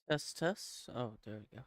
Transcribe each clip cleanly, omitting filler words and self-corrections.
Test, test. Oh, there we go.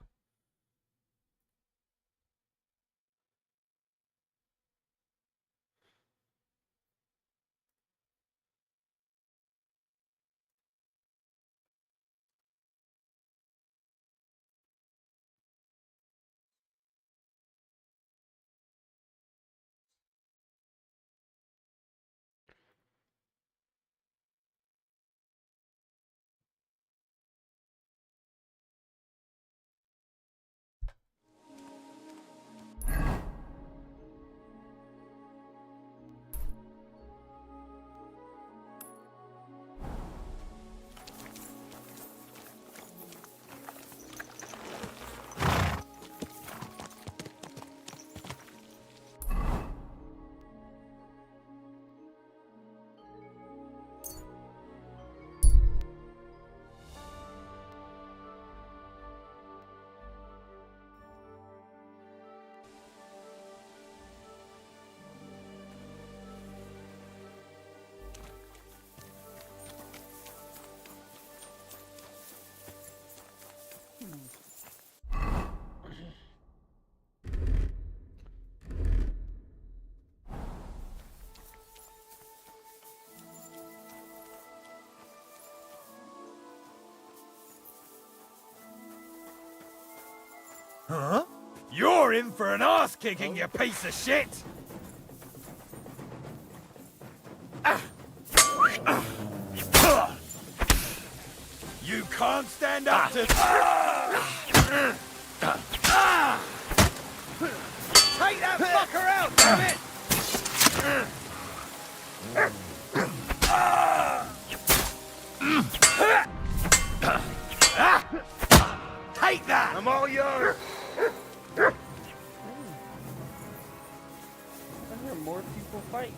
Huh? You're in for an ass kicking, you piece of shit! You can't stand up to... Take that fucker out, damn it! Take that! I'm all yours! I hear more people fighting.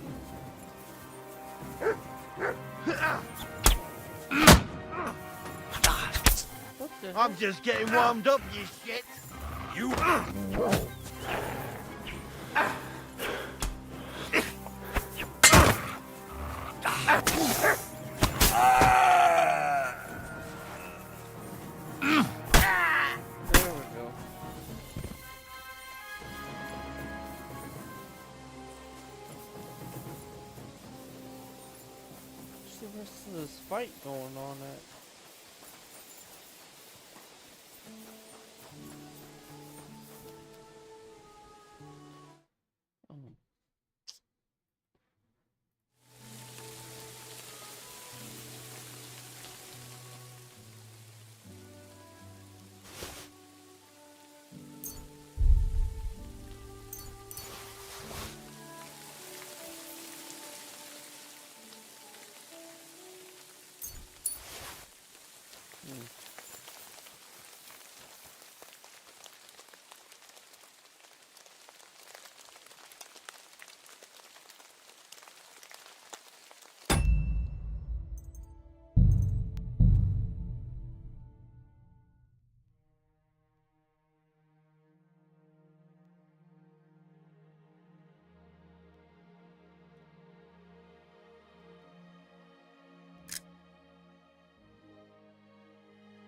What the I'm just getting warmed up, you shit! You... There we go. What's the rest of this fight going on at? Oh.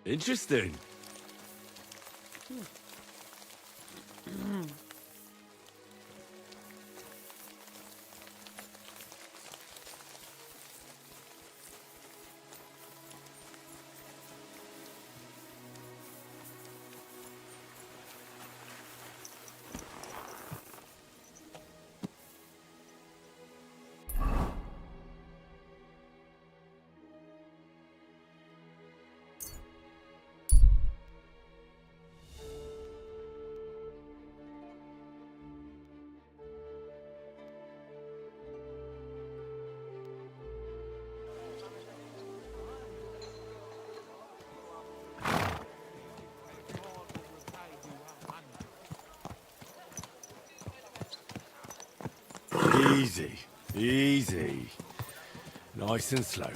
Interesting. Easy, easy. Nice and slow.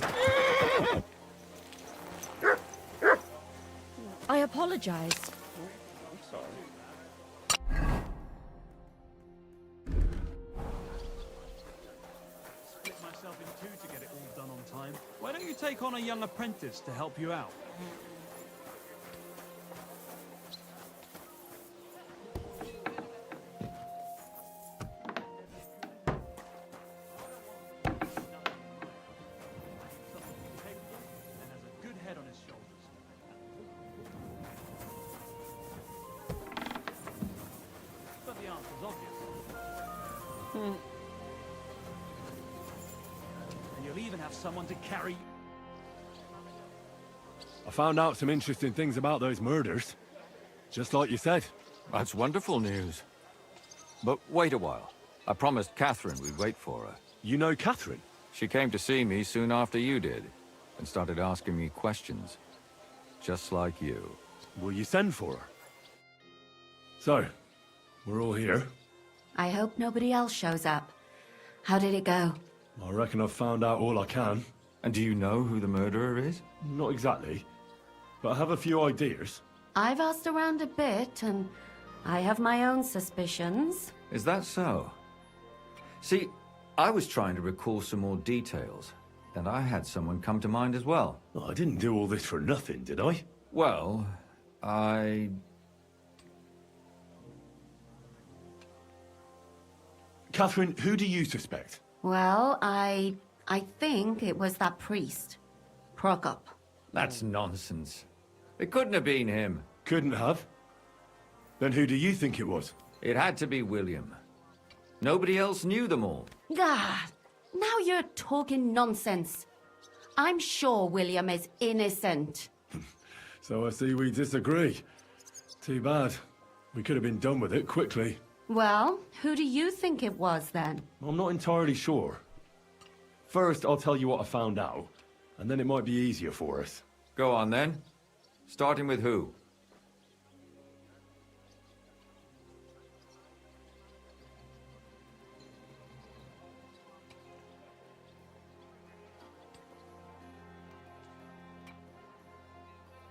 I apologize. I'm sorry. Split myself in two to get it all done on time. Why don't you take on a young apprentice to help you out? have someone to carry. I found out some interesting things about those murders. Just like you said. That's wonderful news. But wait a while. I promised Catherine we'd wait for her. You know Catherine? She came to see me soon after you did, and started asking me questions. Just like you. Will you send for her? So, we're all here. I hope nobody else shows up. How did it go? I reckon I've found out all I can. And do you know who the murderer is? Not exactly, but I have a few ideas. I've asked around a bit, and I have my own suspicions. Is that so? See, I was trying to recall some more details, and I had someone come to mind as well. I didn't do all this for nothing, did I? Well, Catherine, who do you suspect? Well, I think it was that priest, Prokop. That's nonsense. It couldn't have been him. Couldn't have? Then who do you think it was? It had to be William. Nobody else knew them all. Ah, now you're talking nonsense. I'm sure William is innocent. So I see we disagree. Too bad. We could have been done with it quickly. Well, who do you think it was then? I'm not entirely sure. First, I'll tell you what I found out, and then it might be easier for us. Go on then. Starting with who?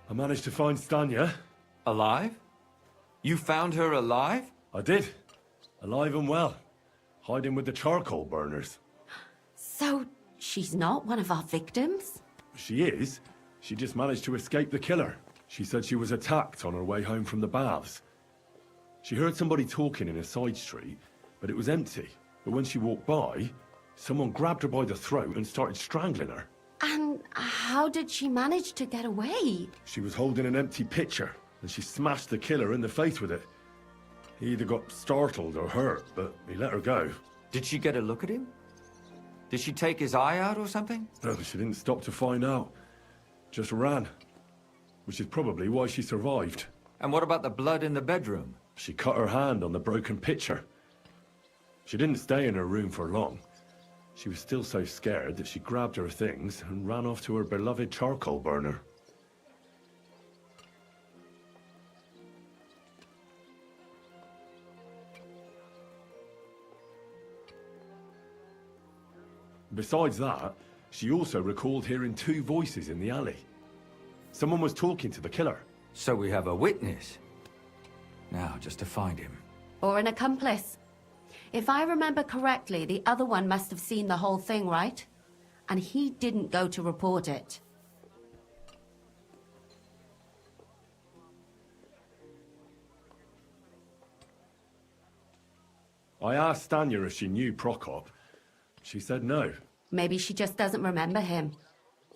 I managed to find Stanya. Alive? You found her alive? I did. Alive and well. Hiding with the charcoal burners. So, she's not one of our victims? She is. She just managed to escape the killer. She said she was attacked on her way home from the baths. She heard somebody talking in a side street, but it was empty. But when she walked by, someone grabbed her by the throat and started strangling her. And how did she manage to get away? She was holding an empty pitcher, and she smashed the killer in the face with it. He either got startled or hurt, but he let her go. Did she get a look at him? Did she take his eye out or something? No, she didn't stop to find out. Just ran. Which is probably why she survived. And what about the blood in the bedroom? She cut her hand on the broken pitcher. She didn't stay in her room for long. She was still so scared that she grabbed her things and ran off to her beloved charcoal burner. Besides that, she also recalled hearing two voices in the alley. Someone was talking to the killer. So we have a witness. Now, just to find him. Or an accomplice. If I remember correctly, the other one must have seen the whole thing, right? And he didn't go to report it. I asked Stanya if she knew Prokop. She said no. Maybe she just doesn't remember him.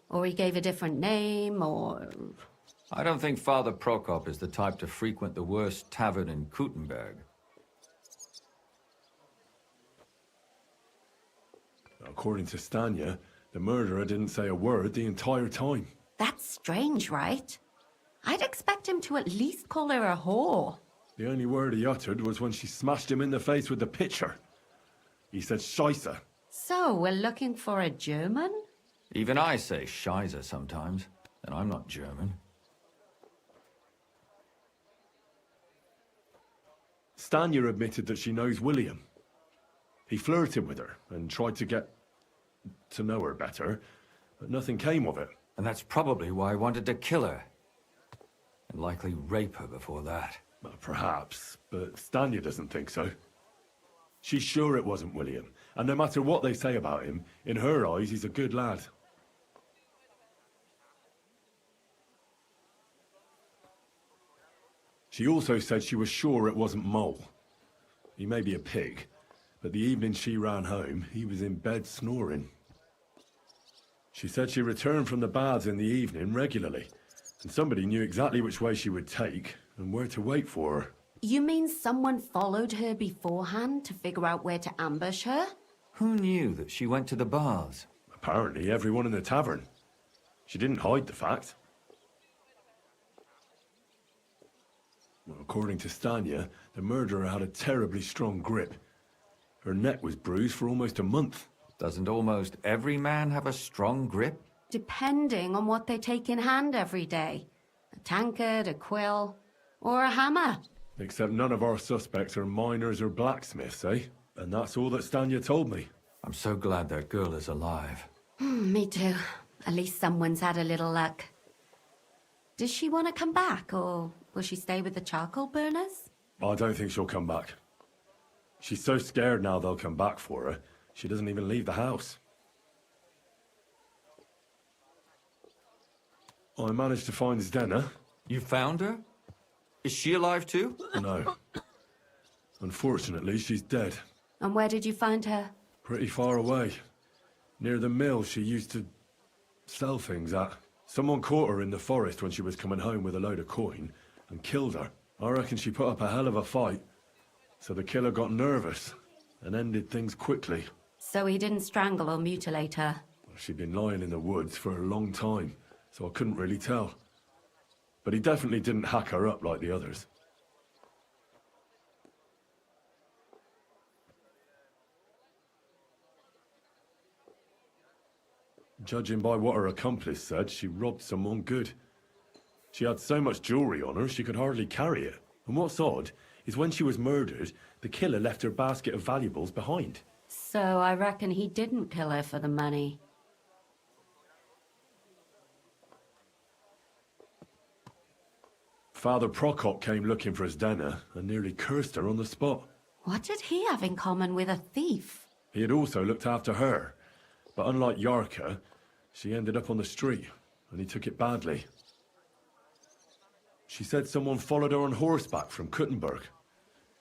Or he gave a different name, or... I don't think Father Prokop is the type to frequent the worst tavern in Kuttenberg. According to Stanya, the murderer didn't say a word the entire time. That's strange, right? I'd expect him to at least call her a whore. The only word he uttered was when she smashed him in the face with the pitcher. He said Scheisse. So, we're looking for a German? Even I say Scheiße sometimes, and I'm not German. Stanya admitted that she knows William. He flirted with her and tried to get to know her better, but nothing came of it. And that's probably why I wanted to kill her. And likely rape her before that. Well, perhaps, but Stanya doesn't think so. She's sure it wasn't William, and no matter what they say about him, in her eyes he's a good lad. She also said she was sure it wasn't Mole. He may be a pig, but the evening she ran home, he was in bed snoring. She said she returned from the baths in the evening regularly, and somebody knew exactly which way she would take and where to wait for her. You mean someone followed her beforehand to figure out where to ambush her? Who knew that she went to the baths? Apparently, everyone in the tavern. She didn't hide the fact. Well, according to Stanya, the murderer had a terribly strong grip. Her neck was bruised for almost a month. Doesn't almost every man have a strong grip? Depending on what they take in hand every day. A tankard, a quill, or a hammer. Except none of our suspects are miners or blacksmiths, eh? And that's all that Stanya told me. I'm so glad that girl is alive. Me too. At least someone's had a little luck. Does she want to come back, or will she stay with the charcoal burners? I don't think she'll come back. She's so scared now they'll come back for her, she doesn't even leave the house. I managed to find Zdena. You found her? Is she alive too? No. Unfortunately, she's dead. And where did you find her? Pretty far away. Near the mill she used to sell things at. Someone caught her in the forest when she was coming home with a load of coin and killed her. I reckon she put up a hell of a fight. So the killer got nervous and ended things quickly. So he didn't strangle or mutilate her? She'd been lying in the woods for a long time, so I couldn't really tell. But he definitely didn't hack her up like the others. Judging by what her accomplice said, she robbed someone good. She had so much jewelry on her, she could hardly carry it. And what's odd is when she was murdered, the killer left her basket of valuables behind. So I reckon he didn't kill her for the money. Father Prokop came looking for Zdena and nearly cursed her on the spot. What did he have in common with a thief? He had also looked after her, but unlike Yarka, she ended up on the street, and he took it badly. She said someone followed her on horseback from Kuttenberg.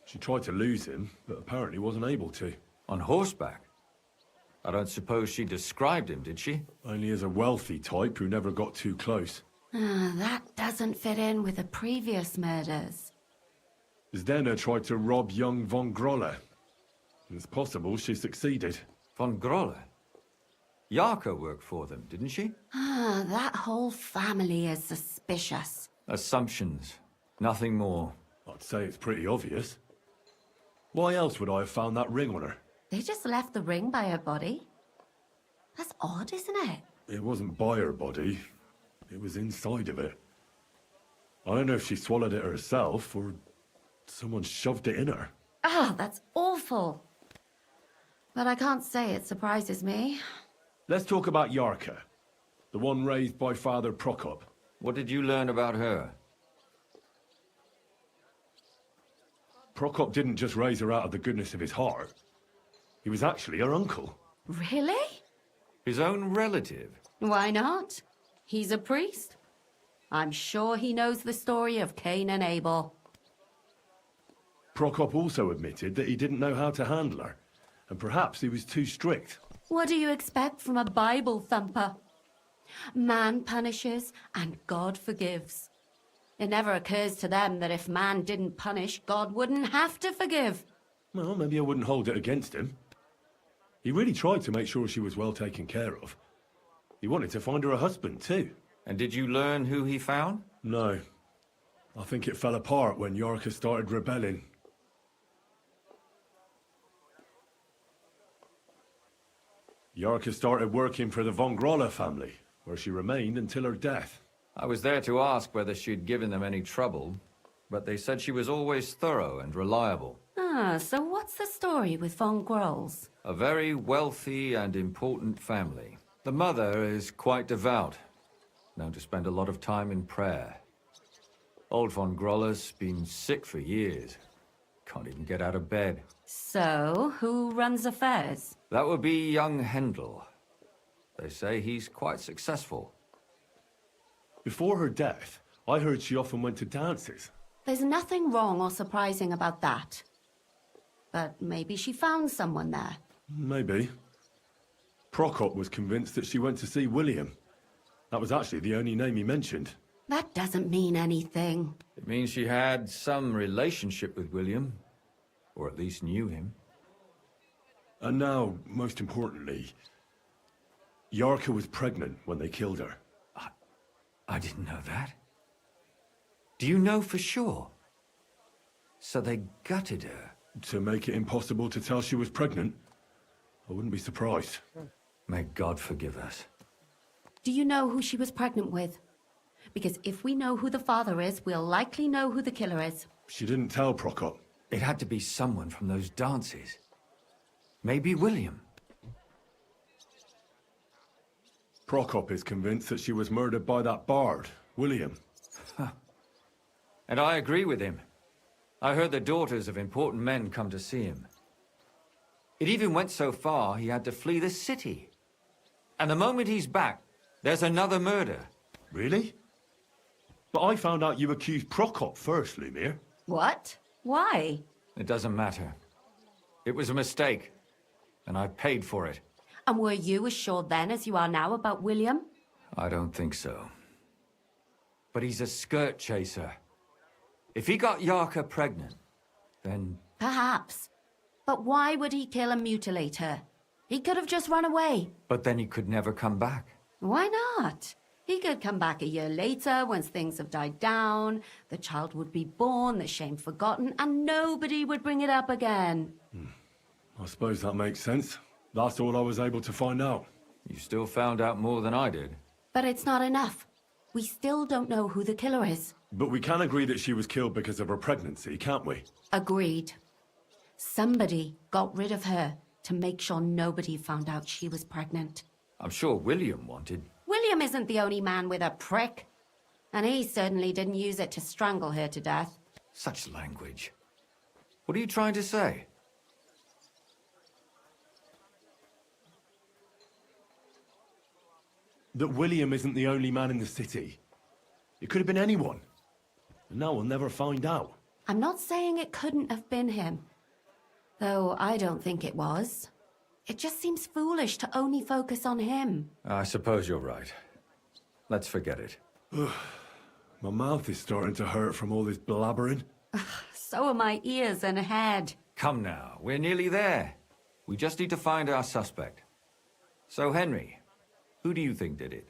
She tried to lose him, but apparently wasn't able to. On horseback? I don't suppose she described him, did she? Only as a wealthy type who never got too close. That doesn't fit in with the previous murders. Zdena tried to rob young von Grolle. It's possible she succeeded. Von Grolle? Yarka worked for them, didn't she? That whole family is suspicious. Assumptions. Nothing more. I'd say it's pretty obvious. Why else would I have found that ring on her? They just left the ring by her body? That's odd, isn't it? It wasn't by her body. It was inside of it. I don't know if she swallowed it herself or someone shoved it in her. Oh, that's awful. But I can't say it surprises me. Let's talk about Yarka, the one raised by Father Prokop. What did you learn about her? Prokop didn't just raise her out of the goodness of his heart. He was actually her uncle. Really? His own relative? Why not? He's a priest. I'm sure he knows the story of Cain and Abel. Prokop also admitted that he didn't know how to handle her, and perhaps he was too strict. What do you expect from a Bible thumper? Man punishes and God forgives. It never occurs to them that if man didn't punish, God wouldn't have to forgive. Well, maybe I wouldn't hold it against him. He really tried to make sure she was well taken care of. He wanted to find her a husband, too. And did you learn who he found? No. I think it fell apart when Yarka started rebelling. Yarka started working for the von Grolle family, where she remained until her death. I was there to ask whether she'd given them any trouble, but they said she was always thorough and reliable. So what's the story with von Grolls? A very wealthy and important family. The mother is quite devout, known to spend a lot of time in prayer. Old von Grolle's been sick for years. Can't even get out of bed. So, who runs affairs? That would be young Hendel. They say he's quite successful. Before her death, I heard she often went to dances. There's nothing wrong or surprising about that. But maybe she found someone there. Maybe. Prokop was convinced that she went to see William. That was actually the only name he mentioned. That doesn't mean anything. It means she had some relationship with William, or at least knew him. And now, most importantly, Yarka was pregnant when they killed her. I didn't know that. Do you know for sure? So they gutted her? To make it impossible to tell she was pregnant? I wouldn't be surprised. May God forgive us. Do you know who she was pregnant with? Because if we know who the father is, we'll likely know who the killer is. She didn't tell Prokop. It had to be someone from those dances. Maybe William. Prokop is convinced that she was murdered by that bard, William. And I agree with him. I heard the daughters of important men come to see him. It even went so far he had to flee the city. And the moment he's back, there's another murder. Really? But I found out you accused Prokop first, Lumir. What? Why? It doesn't matter. It was a mistake. And I paid for it. And were you as sure then as you are now about William? I don't think so. But he's a skirt chaser. If he got Yarka pregnant, then... Perhaps. But why would he kill and mutilate her? He could have just run away. But then he could never come back. Why not? He could come back a year later, once things have died down, the child would be born, the shame forgotten, and nobody would bring it up again. I suppose that makes sense. That's all I was able to find out. You still found out more than I did. But it's not enough. We still don't know who the killer is. But we can agree that she was killed because of her pregnancy, can't we? Agreed. Somebody got rid of her to make sure nobody found out she was pregnant. I'm sure William wanted. William isn't the only man with a prick. And he certainly didn't use it to strangle her to death. Such language. What are you trying to say? That William isn't the only man in the city. It could have been anyone. And now we'll never find out. I'm not saying it couldn't have been him. Though I don't think it was. It just seems foolish to only focus on him. I suppose you're right. Let's forget it. My mouth is starting to hurt from all this blabbering. So are my ears and head. Come now, we're nearly there. We just need to find our suspect. So, Henry, who do you think did it?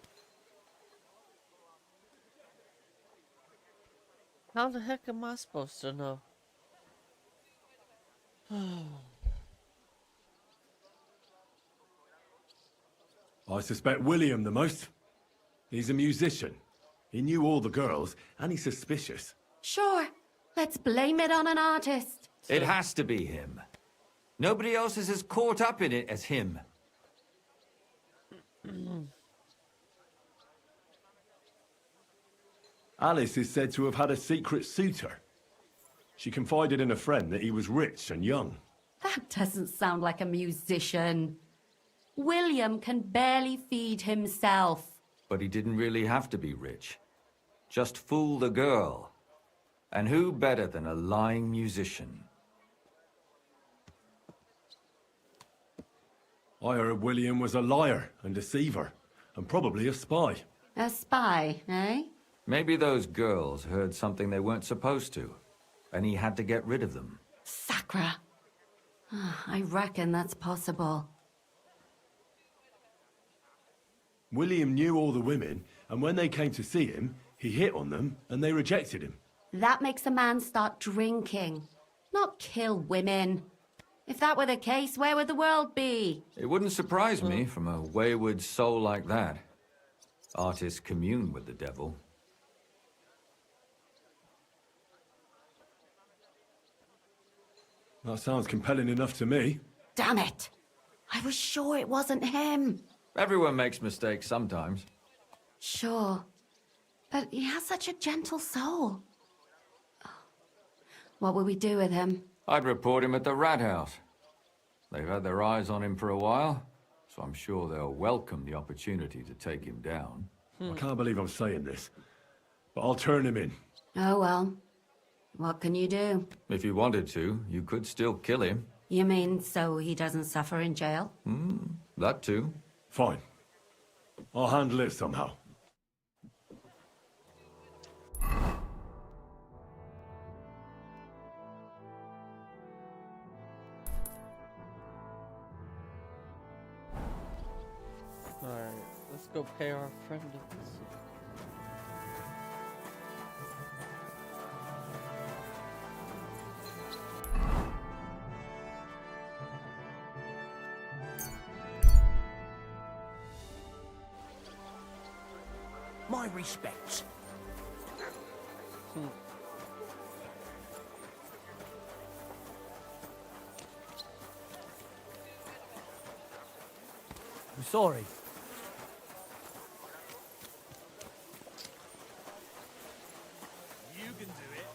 How the heck am I supposed to know? I suspect William the most. He's a musician. He knew all the girls, and he's suspicious. Sure, let's blame it on an artist. It has to be him. Nobody else is as caught up in it as him. Alice is said to have had a secret suitor. She confided in a friend that he was rich and young. That doesn't sound like a musician. William can barely feed himself. But he didn't really have to be rich. Just fool the girl. And who better than a lying musician? I heard William was a liar and deceiver, and probably a spy. A spy, eh? Maybe those girls heard something they weren't supposed to, and he had to get rid of them. Sakra. I reckon that's possible. William knew all the women, and when they came to see him, he hit on them, and they rejected him. That makes a man start drinking, not kill women. If that were the case, where would the world be? It wouldn't surprise me from a wayward soul like that. Artists commune with the devil. That sounds compelling enough to me. Damn it! I was sure it wasn't him. Everyone makes mistakes sometimes. Sure. But he has such a gentle soul. What will we do with him? I'd report him at the rat house. They've had their eyes on him for a while, so I'm sure they'll welcome the opportunity to take him down. I can't believe I'm saying this, but I'll turn him in. Oh well. What can you do? If you wanted to, you could still kill him. You mean so he doesn't suffer in jail? That too. Fine. I'll handle it somehow. Alright. Let's go pay our friend a visit. My respects. I'm sorry. You can do it.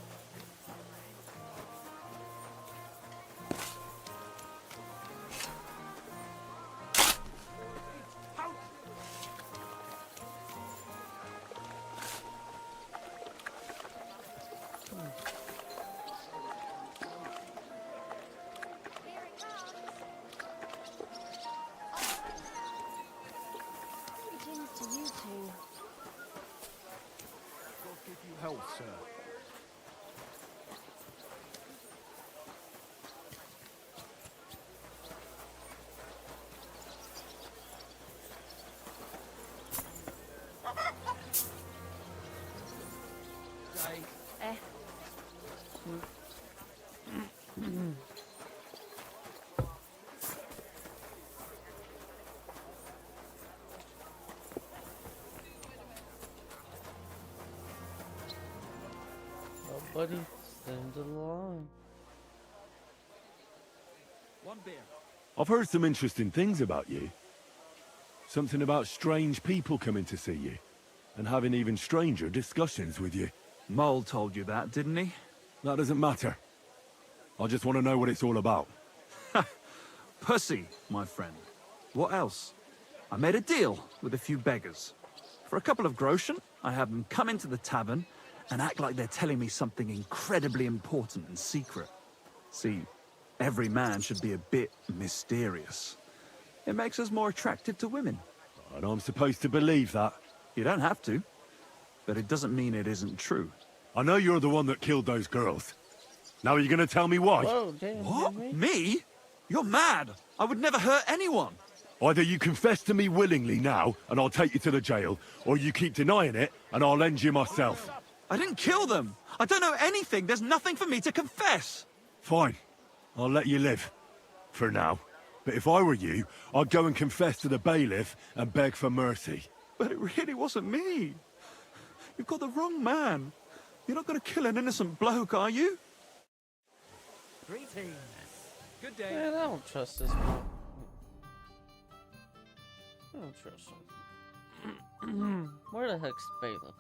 Greetings to you two. God give you health, sir. Eh. Oh, buddy, stand along. One beer. I've heard some interesting things about you. Something about strange people coming to see you, and having even stranger discussions with you. Mole told you that, didn't he? That doesn't matter. I just want to know what it's all about. Pussy, my friend. What else? I made a deal with a few beggars. For a couple of groschen, I had them come into the tavern and act like they're telling me something incredibly important and secret. See, every man should be a bit mysterious. It makes us more attractive to women. And I'm supposed to believe that. You don't have to, but it doesn't mean it isn't true. I know you're the one that killed those girls. Now are you going to tell me why? Whoa, damn. What? Henry. Me? You're mad! I would never hurt anyone! Either you confess to me willingly now, and I'll take you to the jail, or you keep denying it, and I'll end you myself. I didn't kill them! I don't know anything! There's nothing for me to confess! Fine. I'll let you live. For now. But if I were you, I'd go and confess to the bailiff and beg for mercy. But it really wasn't me. You've got the wrong man. You're not going to kill an innocent bloke, are you? Greetings. Good day. Man, I don't trust this man. I don't trust him. Where the heck's bailiff?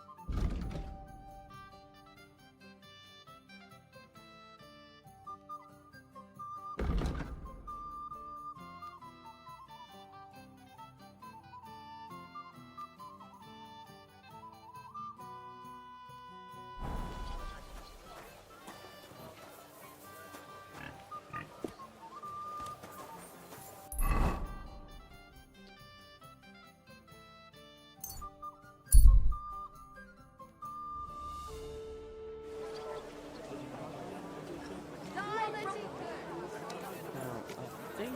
I think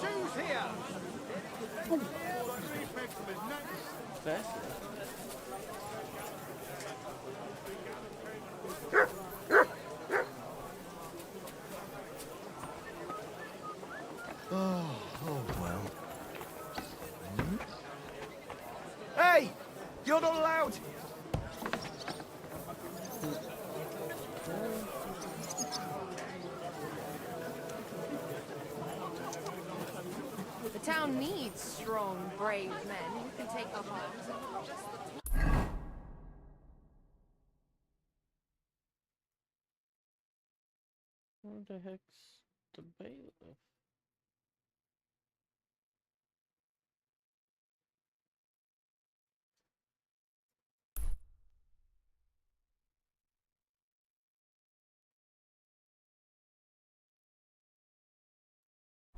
Shoes here! that's Hey! You're not allowed! The town needs strong, brave men who can take up arms and just where the heck's the bailiff?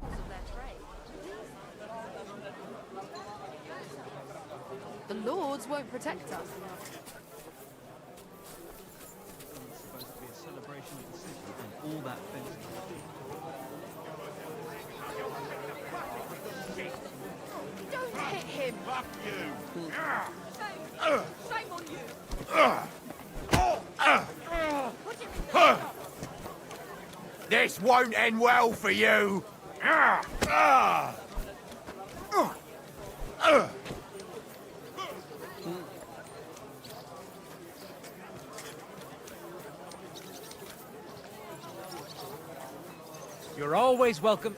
of their trade. The lords won't protect us. It's supposed to be a celebration of the city and all that fencing. Don't hit him! Fuck you! Shame on you! This won't end well for you! You're always welcome.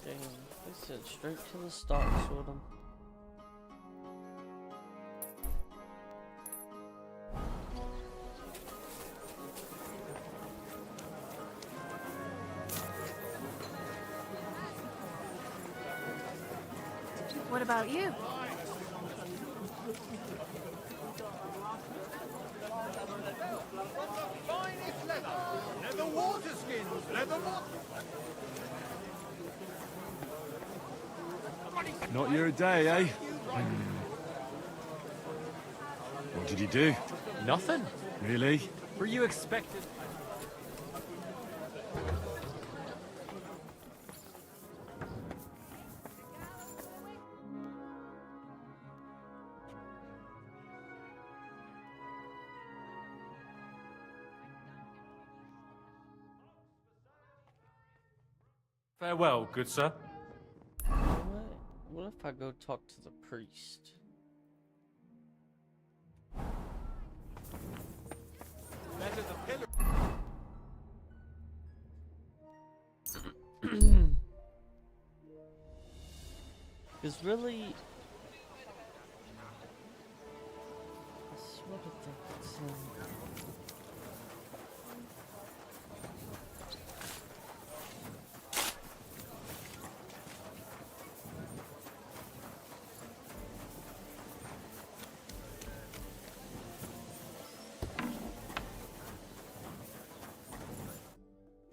Damn, they said straight to the stocks with them. What about you? Leather water skins! Leather water... Not your day, eh? What did you do? Nothing. Really? Were you expected? Farewell, good sir. What if I go talk to the priest? Because really, I swear to think it's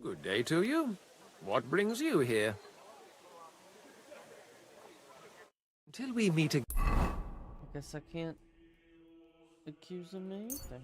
Good day to you. What brings you here? Until we meet again. I guess I can't accuse him of anything.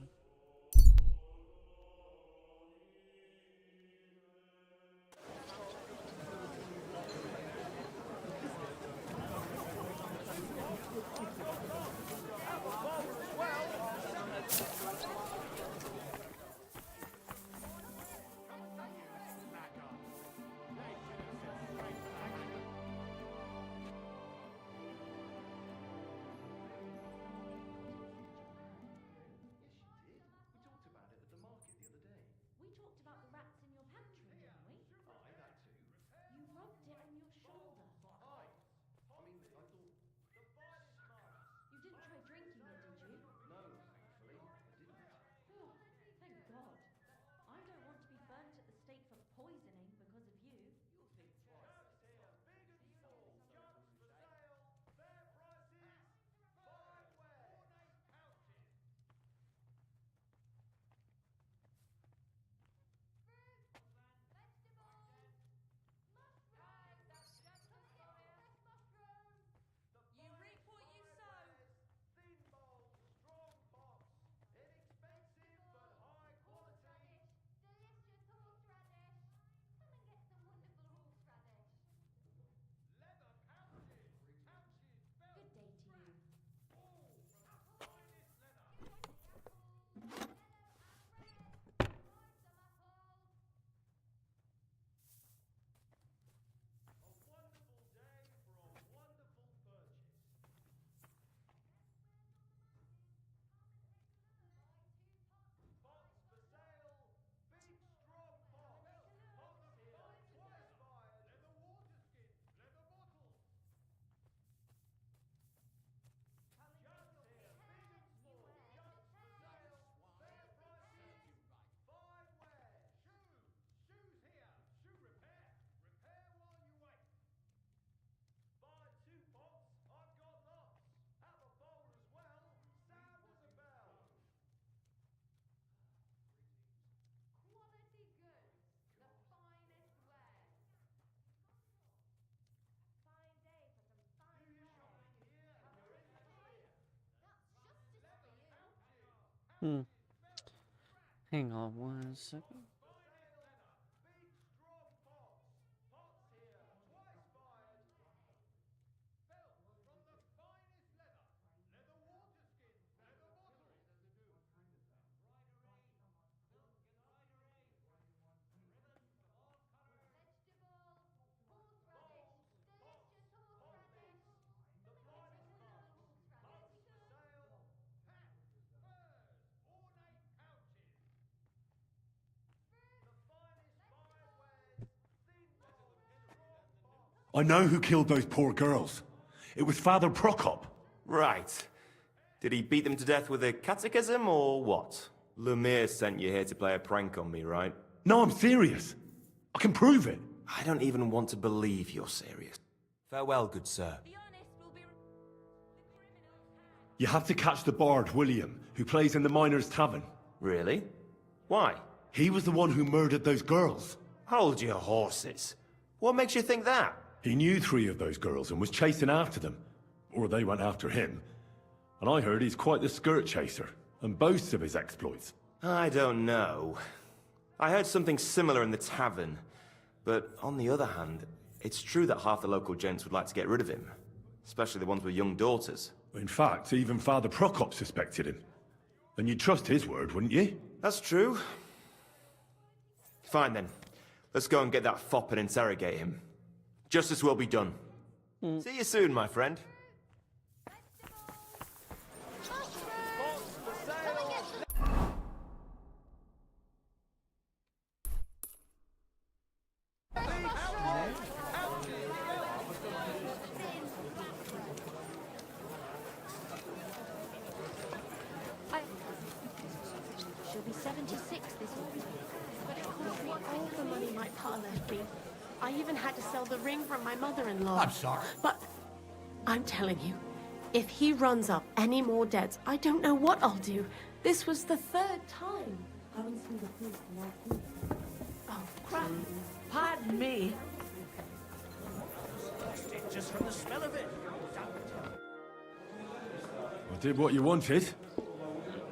Hmm. Hang on 1 second. I know who killed those poor girls. It was Father Prokop. Right. Did he beat them to death with a catechism, or what? Lemire sent you here to play a prank on me, right? No, I'm serious. I can prove it. I don't even want to believe you're serious. Farewell, good sir. You have to catch the bard, William, who plays in the Miners' Tavern. Really? Why? He was the one who murdered those girls. Hold your horses. What makes you think that? He knew 3 of those girls and was chasing after them. Or they went after him. And I heard he's quite the skirt chaser, and boasts of his exploits. I don't know. I heard something similar in the tavern. But on the other hand, it's true that half the local gents would like to get rid of him. Especially the ones with young daughters. In fact, even Father Prokop suspected him. And you'd trust his word, wouldn't you? That's true. Fine then. Let's go and get that fop and interrogate him. Justice will be done. See you soon, my friend. She'll be 76 this week. But it cost me all the money my pa left me. I even had to sell the ring from my mother-in-law. I'm sorry. But I'm telling you, if he runs up any more debts, I don't know what I'll do. This was the 3rd time. Oh, crap. Pardon me. Just from the smell of it. I did what you wanted.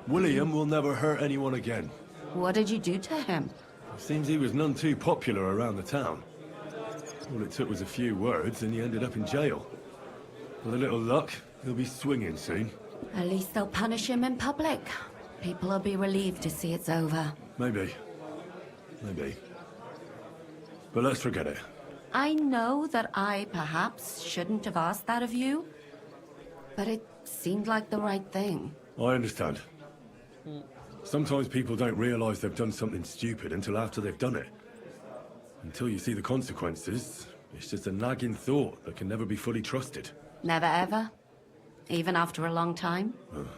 William will never hurt anyone again. What did you do to him? Seems he was none too popular around the town. All it took was a few words and he ended up in jail. With a little luck, he'll be swinging soon. At least they'll punish him in public. People will be relieved to see it's over. Maybe. Maybe. But let's forget it. I know that I perhaps shouldn't have asked that of you, but it seemed like the right thing. I understand. Sometimes people don't realize they've done something stupid until after they've done it. Until you see the consequences, it's just a nagging thought that can never be fully trusted. Never ever? Even after a long time?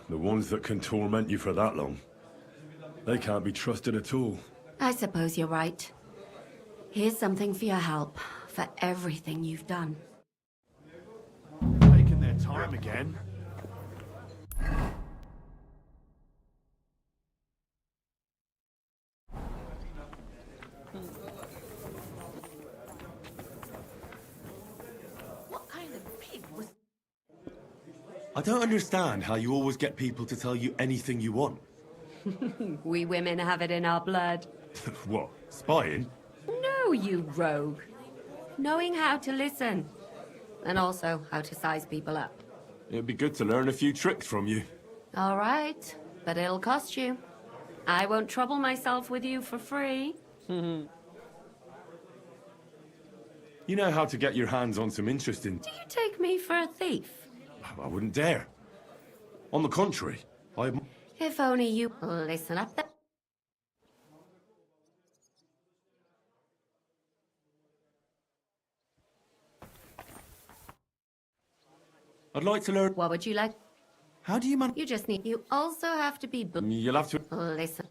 The ones that can torment you for that long, they can't be trusted at all. I suppose you're right. Here's something for your help, for everything you've done. Taking their time again. What kind of pig was... I don't understand how you always get people to tell you anything you want. We women have it in our blood. What, spying? No, you rogue. Knowing how to listen. And also how to size people up. It'd be good to learn a few tricks from you. All right, but it'll cost you. I won't trouble myself with you for free. You know how to get your hands on some interesting... Do you take me for a thief? I wouldn't dare. On the contrary, I... If only you listen up there. I'd like to learn... What would you like? How do you man... You just need... You also have to be... You'll have to... Listen.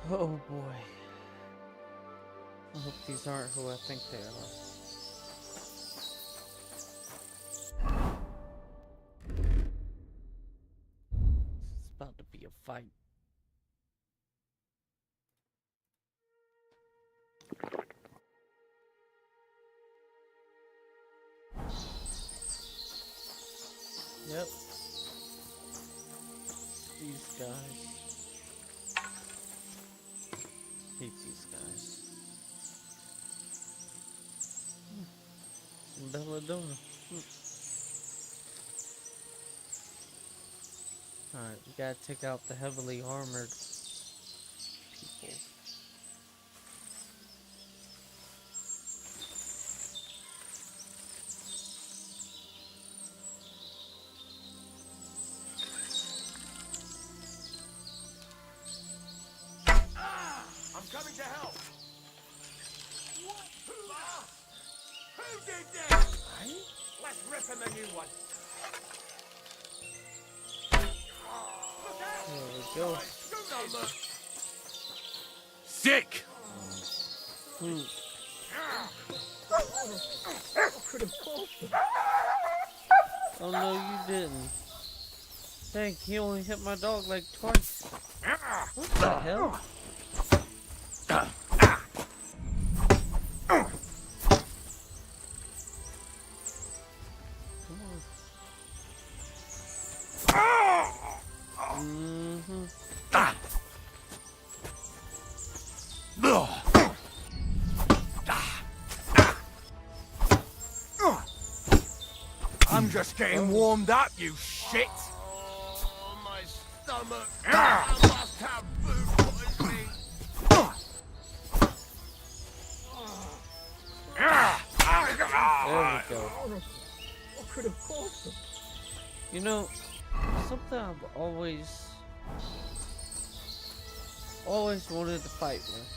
Oh boy. I hope these aren't who I think they are. It's about to be a fight. Yep. These guys. Hate these guys. Belladonna. Alright, we gotta take out the heavily armored people. I'm coming to help. What? Who did this? Let's rip him a new one. There we go. Sick. Oh no, you didn't. Dang, he only hit my dog like twice. What the hell? I'm just getting warmed up, you shit. Oh, my stomach. I must have food poisoning. There we go. What could have caused them? You know, something I've always wanted to fight with.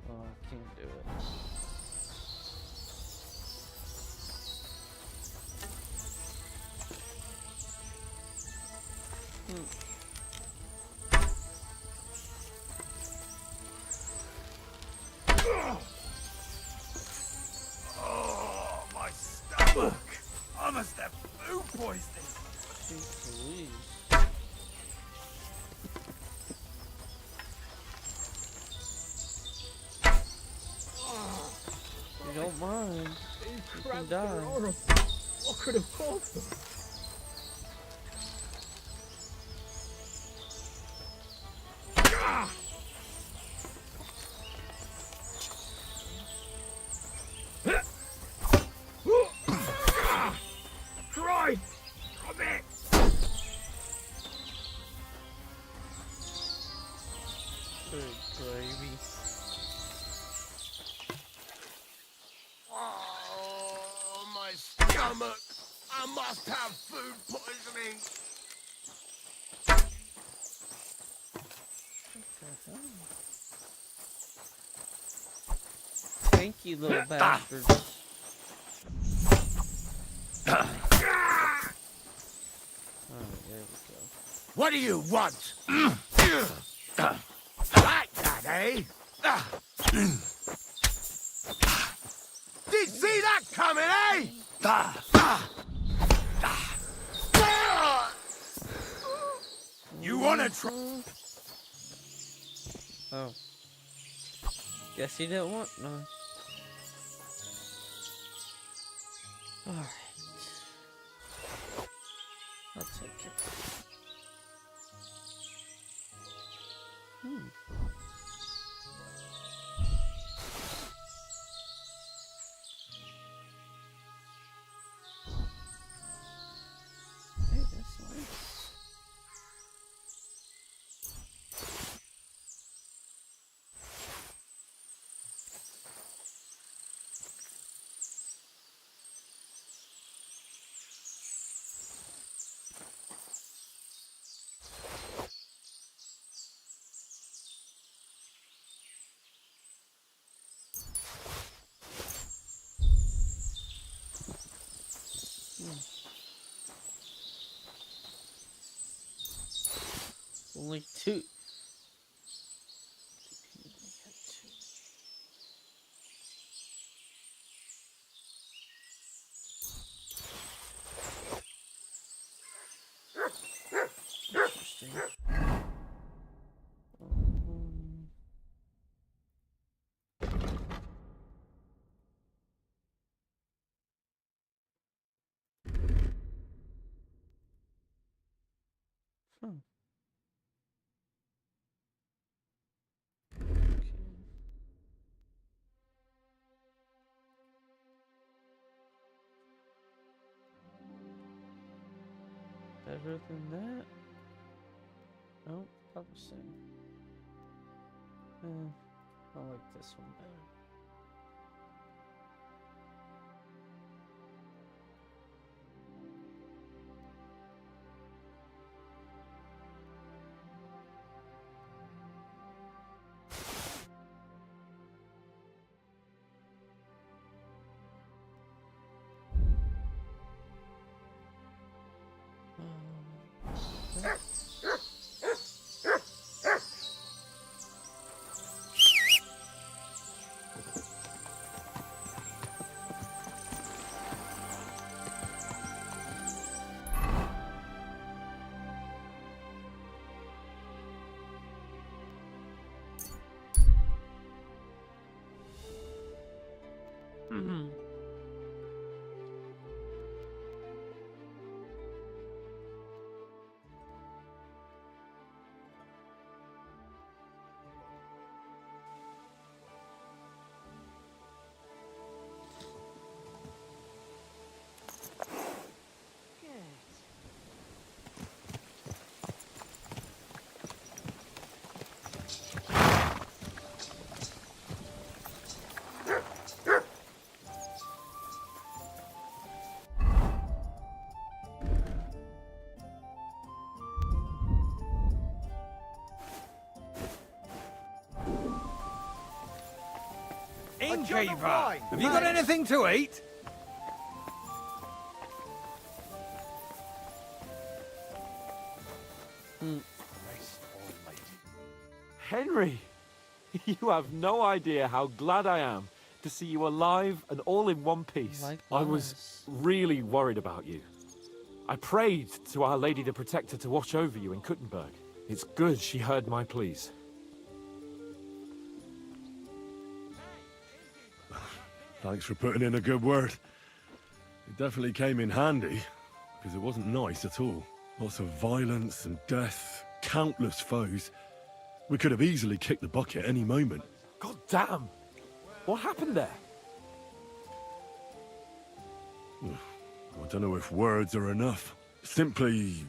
Oh, I can't do it. Oh, my stomach. I must have food poisoning. Jeez Louise. You don't mind. You can die. What could have caused them? Christ! Come it! Good gravy. Oh, my stomach! I must have food poisoning. Thank you, little bastards. Alright, there we go. What do you want? Like that, eh? Did see that coming, eh? You wanna try? Oh. Guess he didn't want none. Alright. I'll take it. Hey, that's nice. two. Interesting. Hmm. Better than that? No, probably same. I like this one better. Mm-hmm. Innkeeper, Have you got anything to eat? Henry, you have no idea how glad I am to see you alive and all in one piece. I was really worried about you. I prayed to Our Lady the Protector to watch over you in Kuttenberg. It's good she heard my pleas. Thanks for putting in a good word. It definitely came in handy, because it wasn't nice at all. Lots of violence and death, countless foes. We could have easily kicked the bucket any moment. God damn! What happened there? I don't know if words are enough. Simply...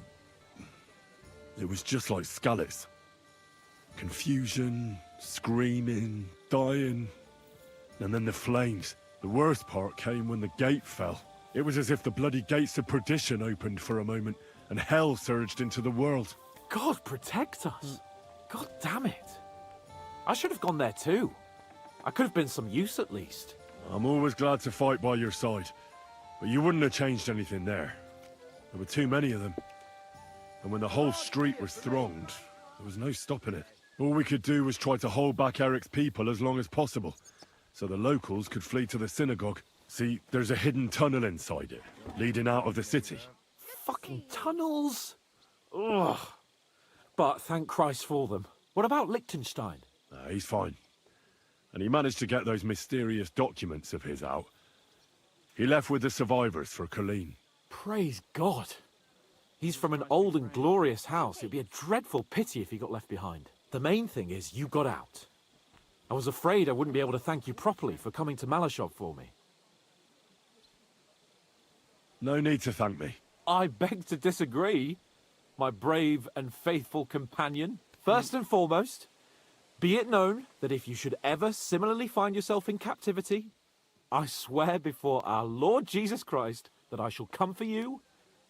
it was just like Skalitz. Confusion, screaming, dying, and then the flames. The worst part came when the gate fell. It was as if the bloody gates of perdition opened for a moment, and hell surged into the world. God protect us! God damn it! I should have gone there too. I could have been some use at least. I'm always glad to fight by your side, but you wouldn't have changed anything there. There were too many of them. And when the whole street was thronged, there was no stopping it. All we could do was try to hold back Eric's people as long as possible, so the locals could flee to the synagogue. See, there's a hidden tunnel inside it, leading out of the city. Fucking tunnels! Ugh. But thank Christ for them. What about Liechtenstein? He's fine. And he managed to get those mysterious documents of his out. He left with the survivors for Colleen. Praise God. He's from an old and glorious house. It'd be a dreadful pity if he got left behind. The main thing is you got out. I was afraid I wouldn't be able to thank you properly for coming to Malashov for me. No need to thank me. I beg to disagree, my brave and faithful companion. First and foremost, be it known that if you should ever similarly find yourself in captivity, I swear before our Lord Jesus Christ that I shall come for you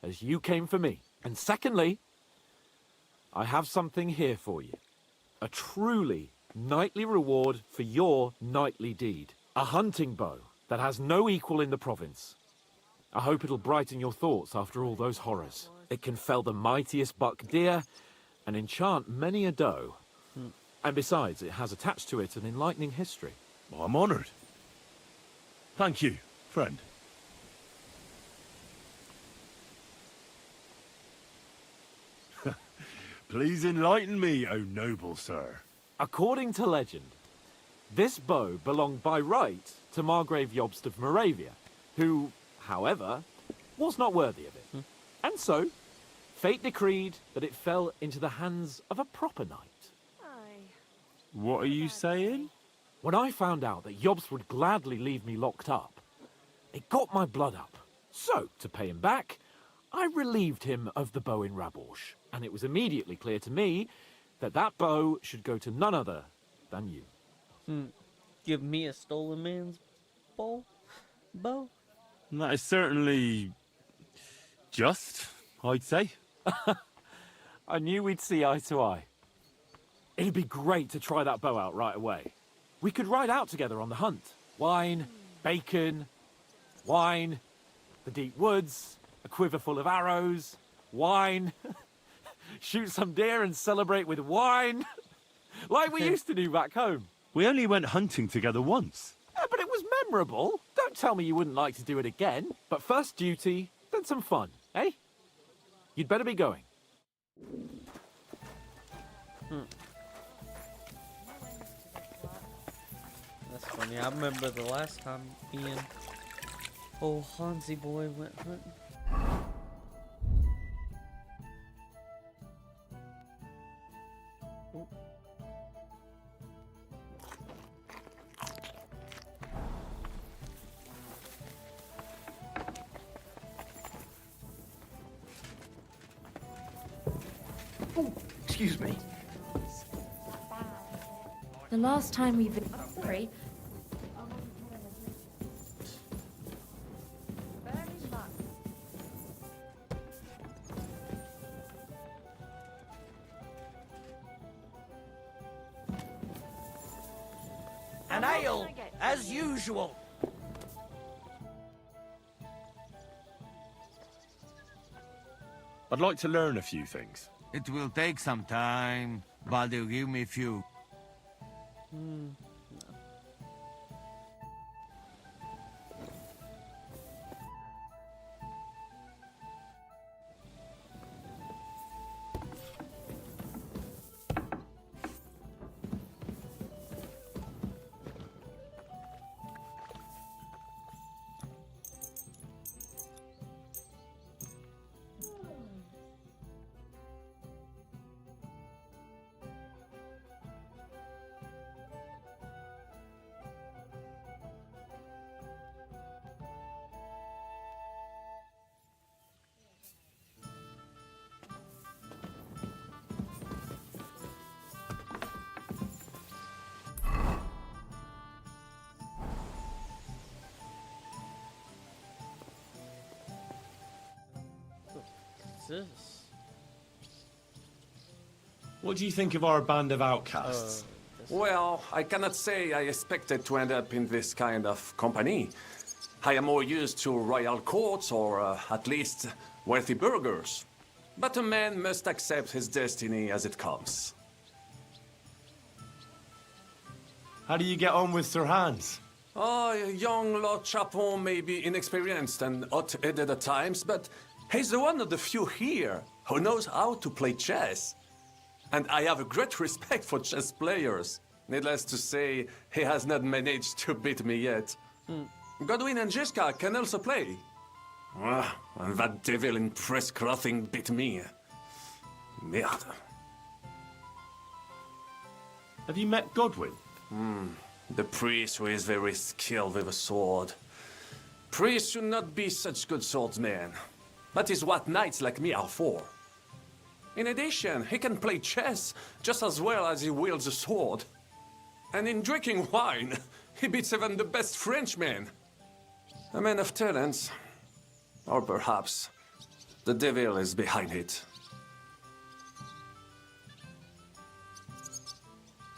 as you came for me. And secondly, I have something here for you. A truly knightly reward for your knightly deed. A hunting bow that has no equal in the province. I hope it'll brighten your thoughts after all those horrors. It can fell the mightiest buck deer, and enchant many a doe. And besides, it has attached to it an enlightening history. Well, I'm honored. Thank you, friend. Please enlighten me, O noble sir. According to legend, this bow belonged by right to Margrave Jobst of Moravia, who, however, was not worthy of it. And so, fate decreed that it fell into the hands of a proper knight. What are you saying? When I found out that Jobst would gladly leave me locked up, it got my blood up. So, to pay him back, I relieved him of the bow in Raborsh, and it was immediately clear to me that that bow should go to none other than you. Give me a stolen man's bow? That is certainly just, I'd say. I knew we'd see eye to eye. It'd be great to try that bow out right away. We could ride out together on the hunt. Wine, bacon, wine, the deep woods, a quiver full of arrows, wine, shoot some deer and celebrate with wine, like we used to do back home. We only went hunting together once. Yeah, but it was memorable. Don't tell me you wouldn't like to do it again. But first duty, then some fun, eh? You'd better be going. That's funny. I remember the last time me and old Hansi boy went hunting. Excuse me. The last time we visited, An ale, as usual. I'd like to learn a few things. It will take some time, but they'll give me a few. This? What do you think of our band of outcasts? Well, I cannot say I expected to end up in this kind of company. I am more used to royal courts or at least wealthy burghers. But a man must accept his destiny as it comes. How do you get on with Sir Hans? Oh, young Lord Chapon may be inexperienced and hot-headed at times, but he's the one of the few here who knows how to play chess. And I have a great respect for chess players. Needless to say, he has not managed to beat me yet. Godwin and Jiska can also play. And that devil in press clothing beat me. Merde. Have you met Godwin? The priest who is very skilled with a sword. Priests should not be such good swordsmen. That is what knights like me are for. In addition, he can play chess just as well as he wields a sword. And in drinking wine, he beats even the best Frenchmen. A man of talents. Or perhaps the devil is behind it.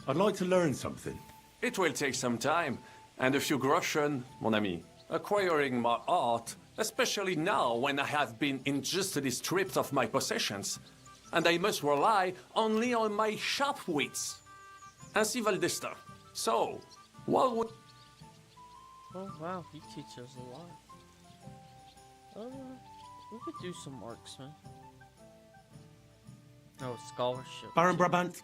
I'd like to learn something. It will take some time, and a few groschen, mon ami. Acquiring my art, especially now when I have been injustly stripped of my possessions, and I must rely only on my sharp wits. Ainsi va le destin. So, what would... Oh wow, he teaches a lot. We could do some marksman. Oh, scholarship. Baron Brabant,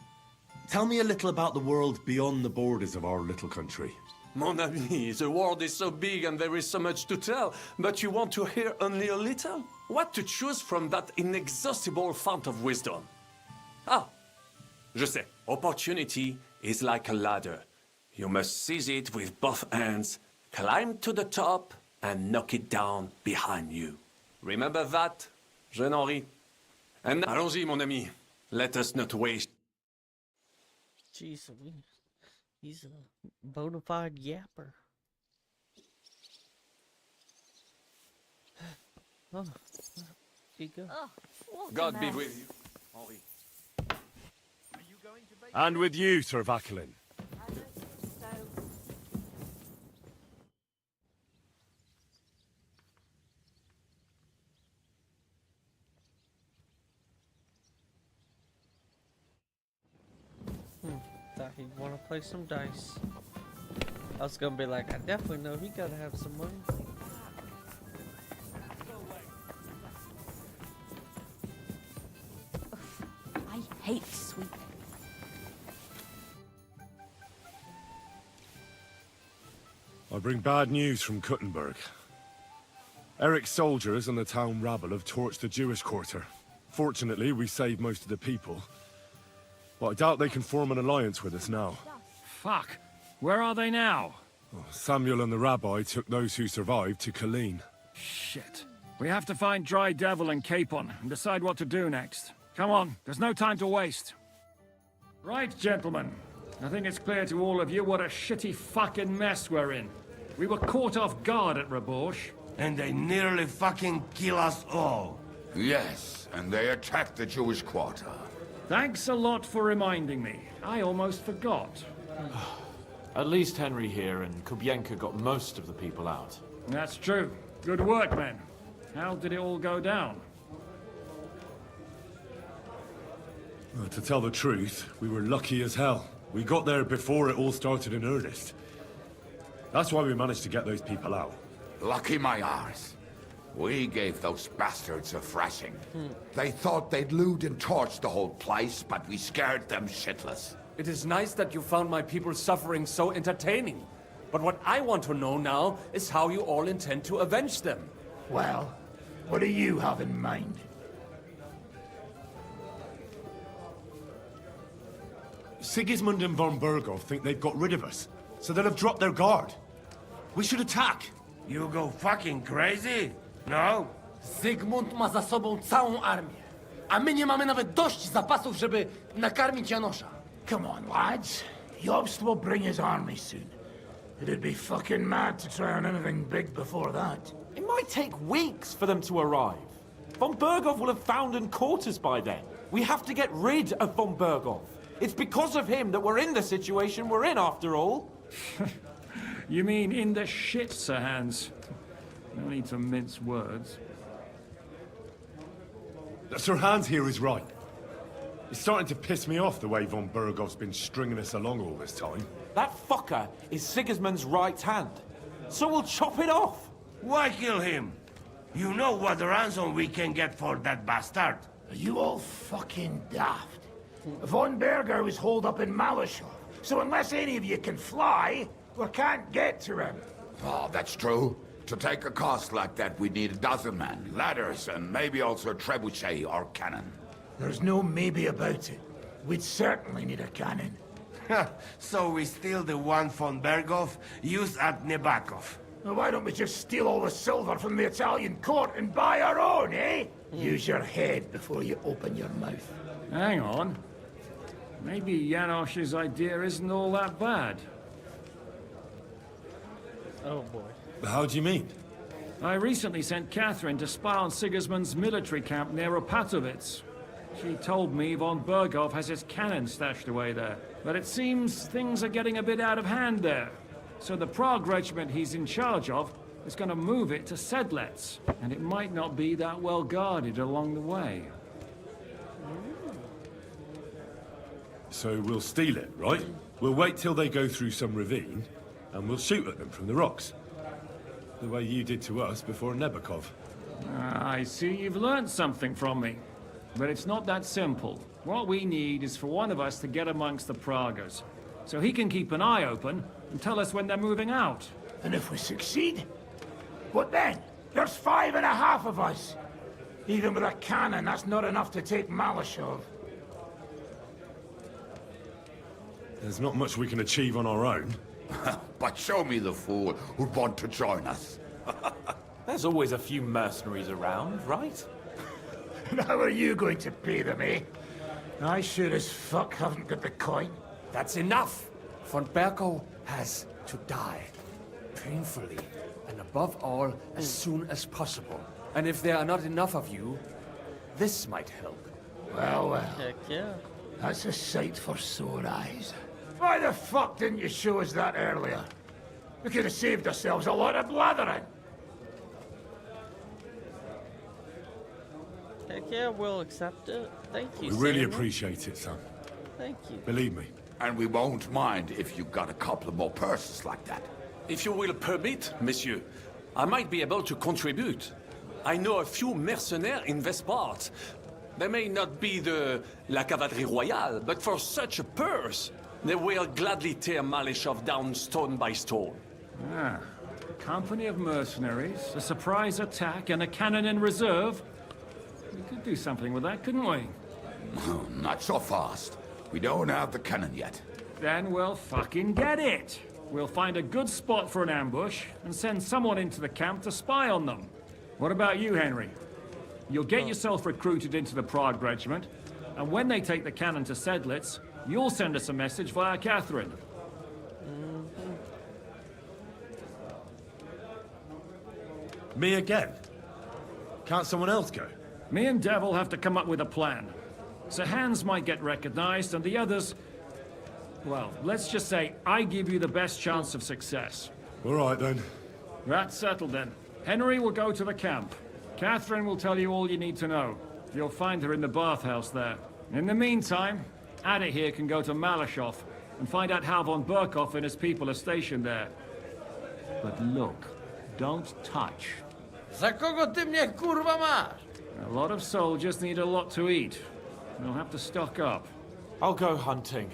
tell me a little about the world beyond the borders of our little country. Mon ami, the world is so big and there is so much to tell, but you want to hear only a little? What to choose from that inexhaustible fount of wisdom? Ah, je sais. Opportunity is like a ladder. You must seize it with both hands, climb to the top, and knock it down behind you. Remember that, jeune Henri? And allons-y, mon ami. Let us not waste. Jeez, he's a bona fide yapper. Oh, here you go. God be with you, Henri. And with you, Sir Vachelin. Thought he'd want to play some dice. I was gonna be like, I definitely know he gotta have some money. I hate sweet. I bring bad news from Kuttenberg. Eric's soldiers and the town rabble have torched the Jewish quarter. Fortunately, we saved most of the people. But I doubt they can form an alliance with us now. Fuck. Where are they now? Samuel and the rabbi took those who survived to Colleen. Shit. We have to find Dry Devil and Capon and decide what to do next. Come on, there's no time to waste. Right, gentlemen. I think it's clear to all of you what a shitty fucking mess we're in. We were caught off guard at Rabosh. And they nearly fucking kill us all. Yes, and they attacked the Jewish quarter. Thanks a lot for reminding me. I almost forgot. At least Henry here and Kubienka got most of the people out. That's true. Good work, men. How did it all go down? Well, to tell the truth, we were lucky as hell. We got there before it all started in earnest. That's why we managed to get those people out. Lucky my arse. We gave those bastards a thrashing. They thought they'd loot and torch the whole place, but we scared them shitless. It is nice that you found my people's suffering so entertaining. But what I want to know now is how you all intend to avenge them. Well, what do you have in mind? Sigismund and von Berghoff think they've got rid of us, so they'll have dropped their guard. We should attack. You go fucking crazy? No? Zygmunt ma za sobą całą armię, a my nie mamy nawet dość zapasów, żeby nakarmić Janosza. Come on, lads. Jobst will bring his army soon. It'd be fucking mad to try on anything big before that. It might take weeks for them to arrive. Von Berghoff will have found and caught us by then. We have to get rid of von Berghoff. It's because of him that we're in the situation we're in, after all. You mean in the shit, Sir Hans? No need to mince words. Sir Hans here is right. It's starting to piss me off the way von Berghoff's been stringing us along all this time. That fucker is Sigismund's right hand. So we'll chop it off. Why kill him? You know what ransom we can get for that bastard. Are you all fucking daft? Von Berger was holed up in Malashov, so unless any of you can fly, we can't get to him. Oh, that's true. To take a cost like that, we'd need a dozen men, ladders, and maybe also a trebuchet or cannon. There's no maybe about it. We'd certainly need a cannon. So we steal the one von Berghoff, use at Nebakov. Well, why don't we just steal all the silver from the Italian court and buy our own, eh? Use your head before you open your mouth. Hang on. Maybe Janosch's idea isn't all that bad. Oh boy. How do you mean? I recently sent Catherine to spy on Sigismund's military camp near Opatovitz. She told me von Berghoff has his cannon stashed away there. But it seems things are getting a bit out of hand there. So the Prague regiment he's in charge of is going to move it to Sedlets. And it might not be that well guarded along the way. So we'll steal it, right? We'll wait till they go through some ravine, and we'll shoot at them from the rocks. The way you did to us before Nebakov. I see you've learned something from me. But it's not that simple. What we need is for one of us to get amongst the Pragas, so he can keep an eye open and tell us when they're moving out. And if we succeed, what then? There's 5.5 of us. Even with a cannon, that's not enough to take Malashov. There's not much we can achieve on our own. But show me the fool who'd want to join us. There's always a few mercenaries around, right? And how are you going to pay them, eh? I sure as fuck haven't got the coin. That's enough. Von Berko has to die. Painfully. And above all, as soon as possible. And if there are not enough of you, this might help. Well, well. Heck yeah. That's a sight for sore eyes. Why the fuck didn't you show us that earlier? We could have saved ourselves a lot of blathering. Heck yeah, we'll accept it. Thank you, We really Samuel. appreciate it, son. Thank you. Believe me. And we won't mind if you got a couple more purses like that. If you will permit, monsieur, I might be able to contribute. I know a few mercenaires in this part. They may not be la cavalerie royale, but for such a purse, they will gladly tear Malashov down stone by stone. Ah, a company of mercenaries, a surprise attack, and a cannon in reserve. We could do something with that, couldn't we? No, not so fast. We don't have the cannon yet. Then we'll fucking get it. We'll find a good spot for an ambush and send someone into the camp to spy on them. What about you, Henry? You'll get yourself recruited into the Prague Regiment, and when they take the cannon to Sedlitz, you'll send us a message via Catherine. Me again? Can't someone else go? Me and Devil have to come up with a plan. So Hans might get recognized, and the others... Well, let's just say I give you the best chance of success. All right, then. That's settled, then. Henry will go to the camp. Catherine will tell you all you need to know. You'll find her in the bathhouse there. In the meantime, Ada here can go to Malashov and find out how von Burkhoff and his people are stationed there. But look, don't touch. Za kogo ty mnie kurwa masz? A lot of soldiers need a lot to eat. They'll have to stock up. I'll go hunting.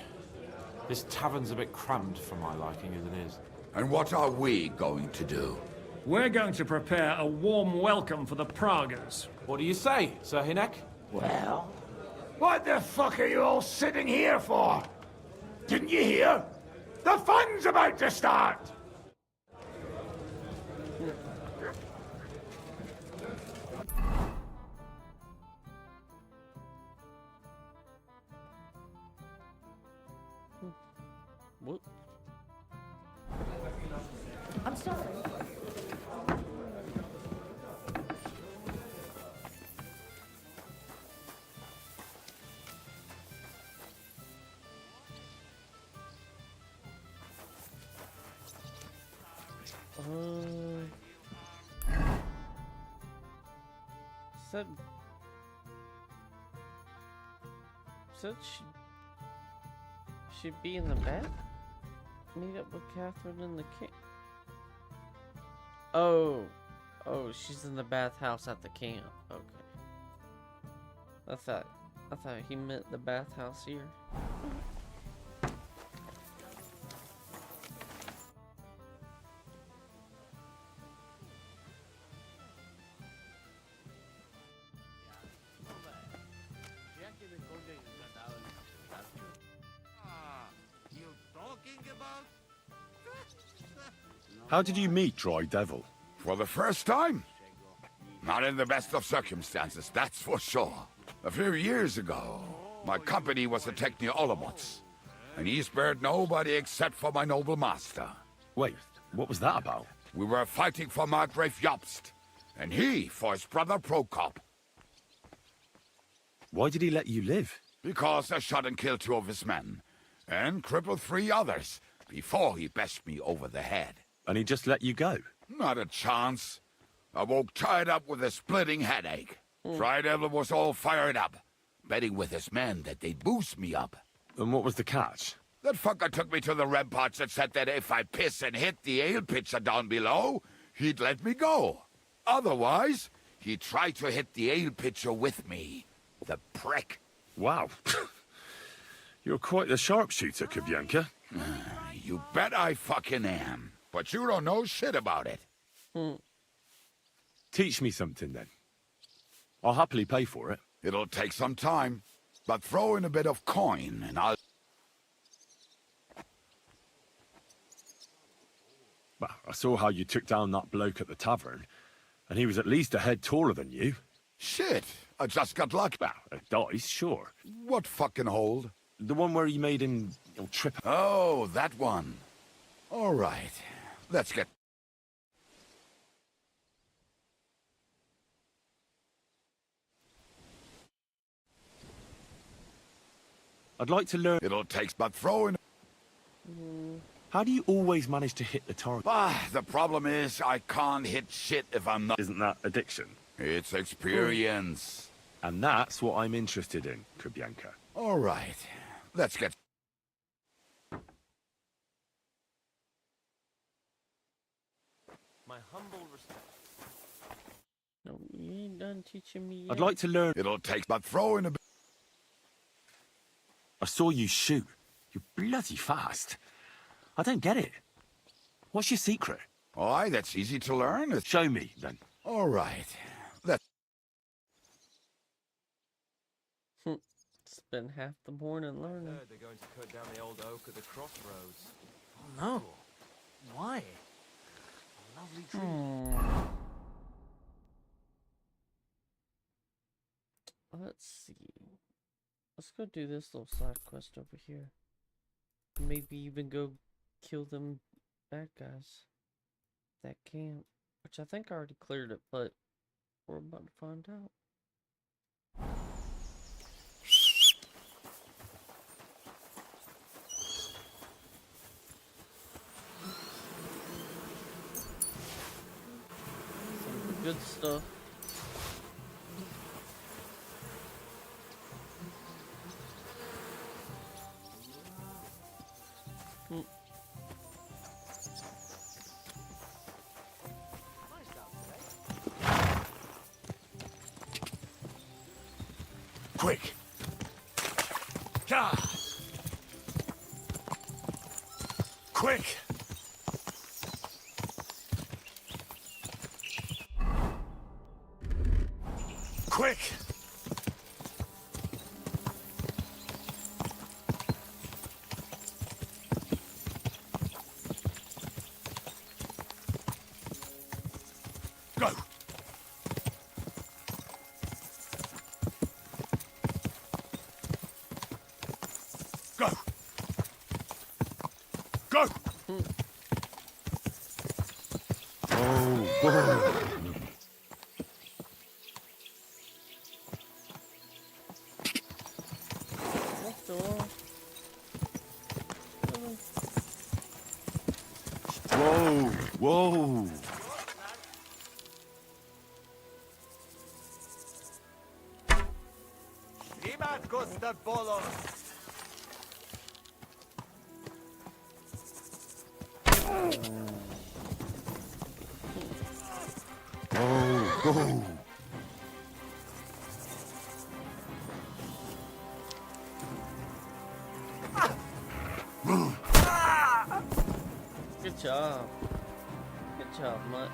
This tavern's a bit crammed for my liking as it is. And what are we going to do? We're going to prepare a warm welcome for the Pragas. What do you say, Sir Hinek? Well, what the fuck are you all sitting here for? Didn't you hear? The fun's about to start! What? I'm sorry. Said she'd be in the bath? Meet up with Catherine in the camp. Oh, she's in the bathhouse at the camp. Okay. I thought he meant the bathhouse here. How did you meet Dry Devil? For the first time? Not in the best of circumstances, that's for sure. A few years ago, my company was attacked near Olomouc, and he spared nobody except for my noble master. Wait, what was that about? We were fighting for Margrave Jobst, and he for his brother Prokop. Why did he let you live? Because I shot and killed 2 of his men, and crippled 3 others, before he bashed me over the head. And he just let you go? Not a chance. I woke tied up with a splitting headache. Dry Devil was all fired up, betting with his men that they'd boost me up. And what was the catch? That fucker took me to the ramparts and said that if I piss and hit the ale pitcher down below, he'd let me go. Otherwise, he tried to hit the ale pitcher with me. The prick. Wow. You're quite the sharpshooter, Kubyanka. You bet I fucking am. But you don't know shit about it. Teach me something, then. I'll happily pay for it. It'll take some time, but throw in a bit of coin and I'll... Well, I saw how you took down that bloke at the tavern, and he was at least a head taller than you. Shit, I just got lucky. Well, a dice, sure. What fucking hold? The one where you made him trip. Oh, that one. All right, let's get... I'd like to learn... It'll take but throw in... How do you always manage to hit the target? The problem is I can't hit shit if I'm not... Isn't that addiction? It's experience. And that's what I'm interested in, Kubyanka. All right, let's get... My humble respect. No, you ain't done teaching me yet. I'd like to learn... It'll take but throw in a... I saw you shoot. You're bloody fast. I don't get it. What's your secret? Aye, that's easy to learn. Show me, then. All right. Let's... Spend half the morning learning. They're going to cut down the old oak at the crossroads. Oh no. Why? A lovely tree. Let's see. Let's go do this little side quest over here. Maybe even go kill them bad guys. That camp. Which I think I already cleared it, but we're about to find out. Some good stuff. Quick! Quick! Quick! Go! Go! Go! Oh, whoa. What the? Whoa, whoa. Whoa. Good job. Good job, Mutt.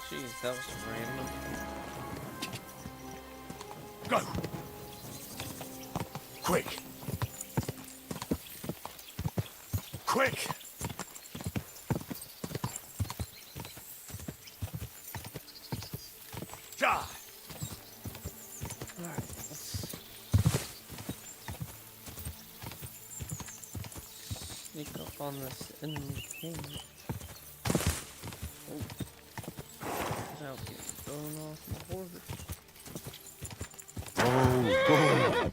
Jeez, that was random. Go! Quick! Quick! Die! Alright, let's sneak up on this enemy camp. Oh. Without getting thrown off my horse. Oh,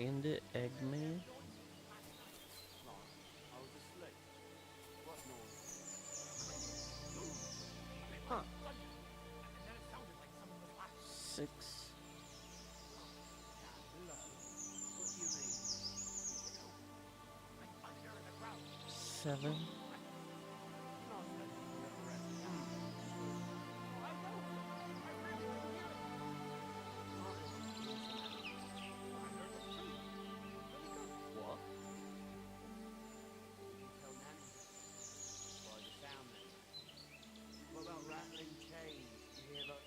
Bandit Eggman. Huh. 6. 7. What about rattling chains? You hear that?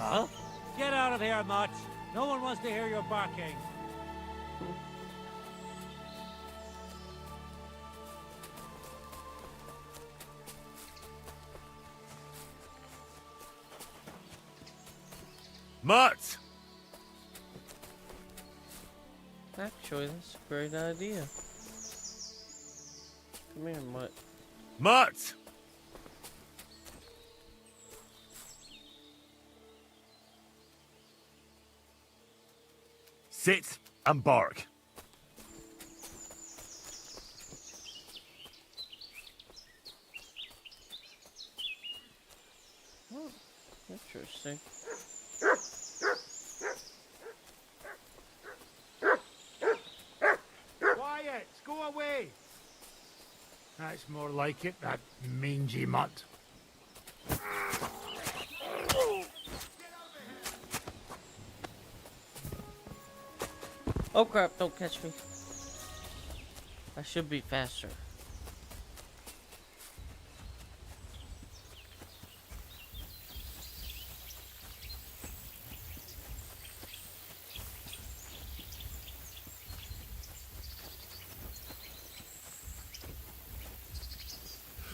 Huh? Get out of here, Mutt. No one wants to hear your barking. Mutt! Actually, that's a great idea. Come here, Mutt. Mutt! Sit and bark. Oh, interesting. Quiet! Go away! That's more like it, that mangy mutt. Oh crap, don't catch me. I should be faster.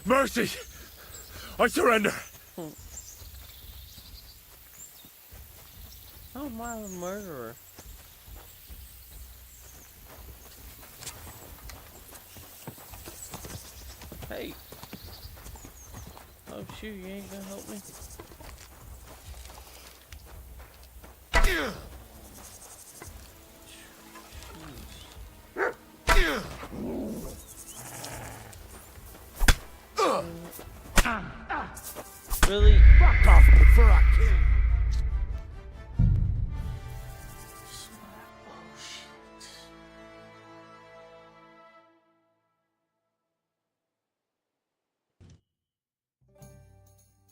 Mercy! I surrender! How am I a murderer? Hey. Oh shoot, you ain't gonna help me? Really? Fuck off before I kill you!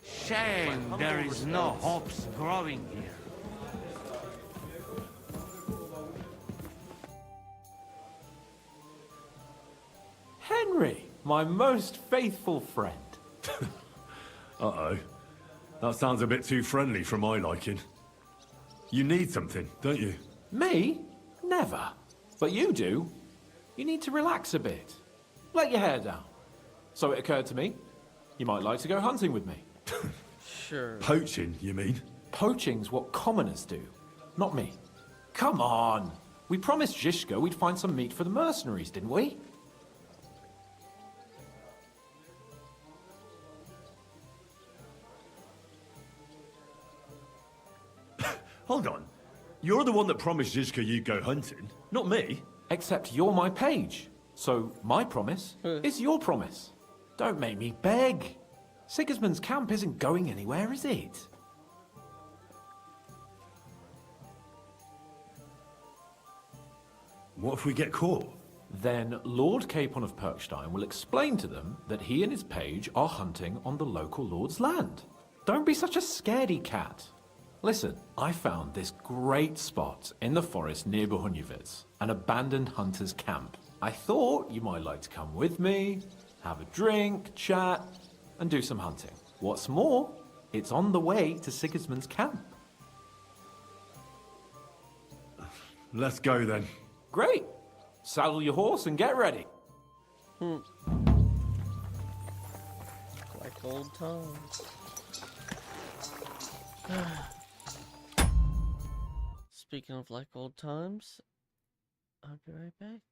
Shame there is no hops growing here. Henry, my most faithful friend. Uh-oh. That sounds a bit too friendly for my liking. You need something, don't you? Me? Never. But you do. You need to relax a bit. Let your hair down. So it occurred to me, you might like to go hunting with me. Sure. Poaching, you mean? Poaching's what commoners do, not me. Come on. We promised Zhishka we'd find some meat for the mercenaries, didn't we? Hold on. You're the one that promised Zhizka you'd go hunting, not me. Except you're my page. So my promise is your promise. Don't make me beg. Sigismund's camp isn't going anywhere, is it? What if we get caught? Then Lord Capon of Perkstein will explain to them that he and his page are hunting on the local lord's land. Don't be such a scaredy cat. Listen, I found this great spot in the forest near Bohunjevitz, an abandoned hunter's camp. I thought you might like to come with me, have a drink, chat, and do some hunting. What's more, it's on the way to Sigismund's camp. Let's go then. Great. Saddle your horse and get ready. Like old times. Speaking of like old times, I'll be right back.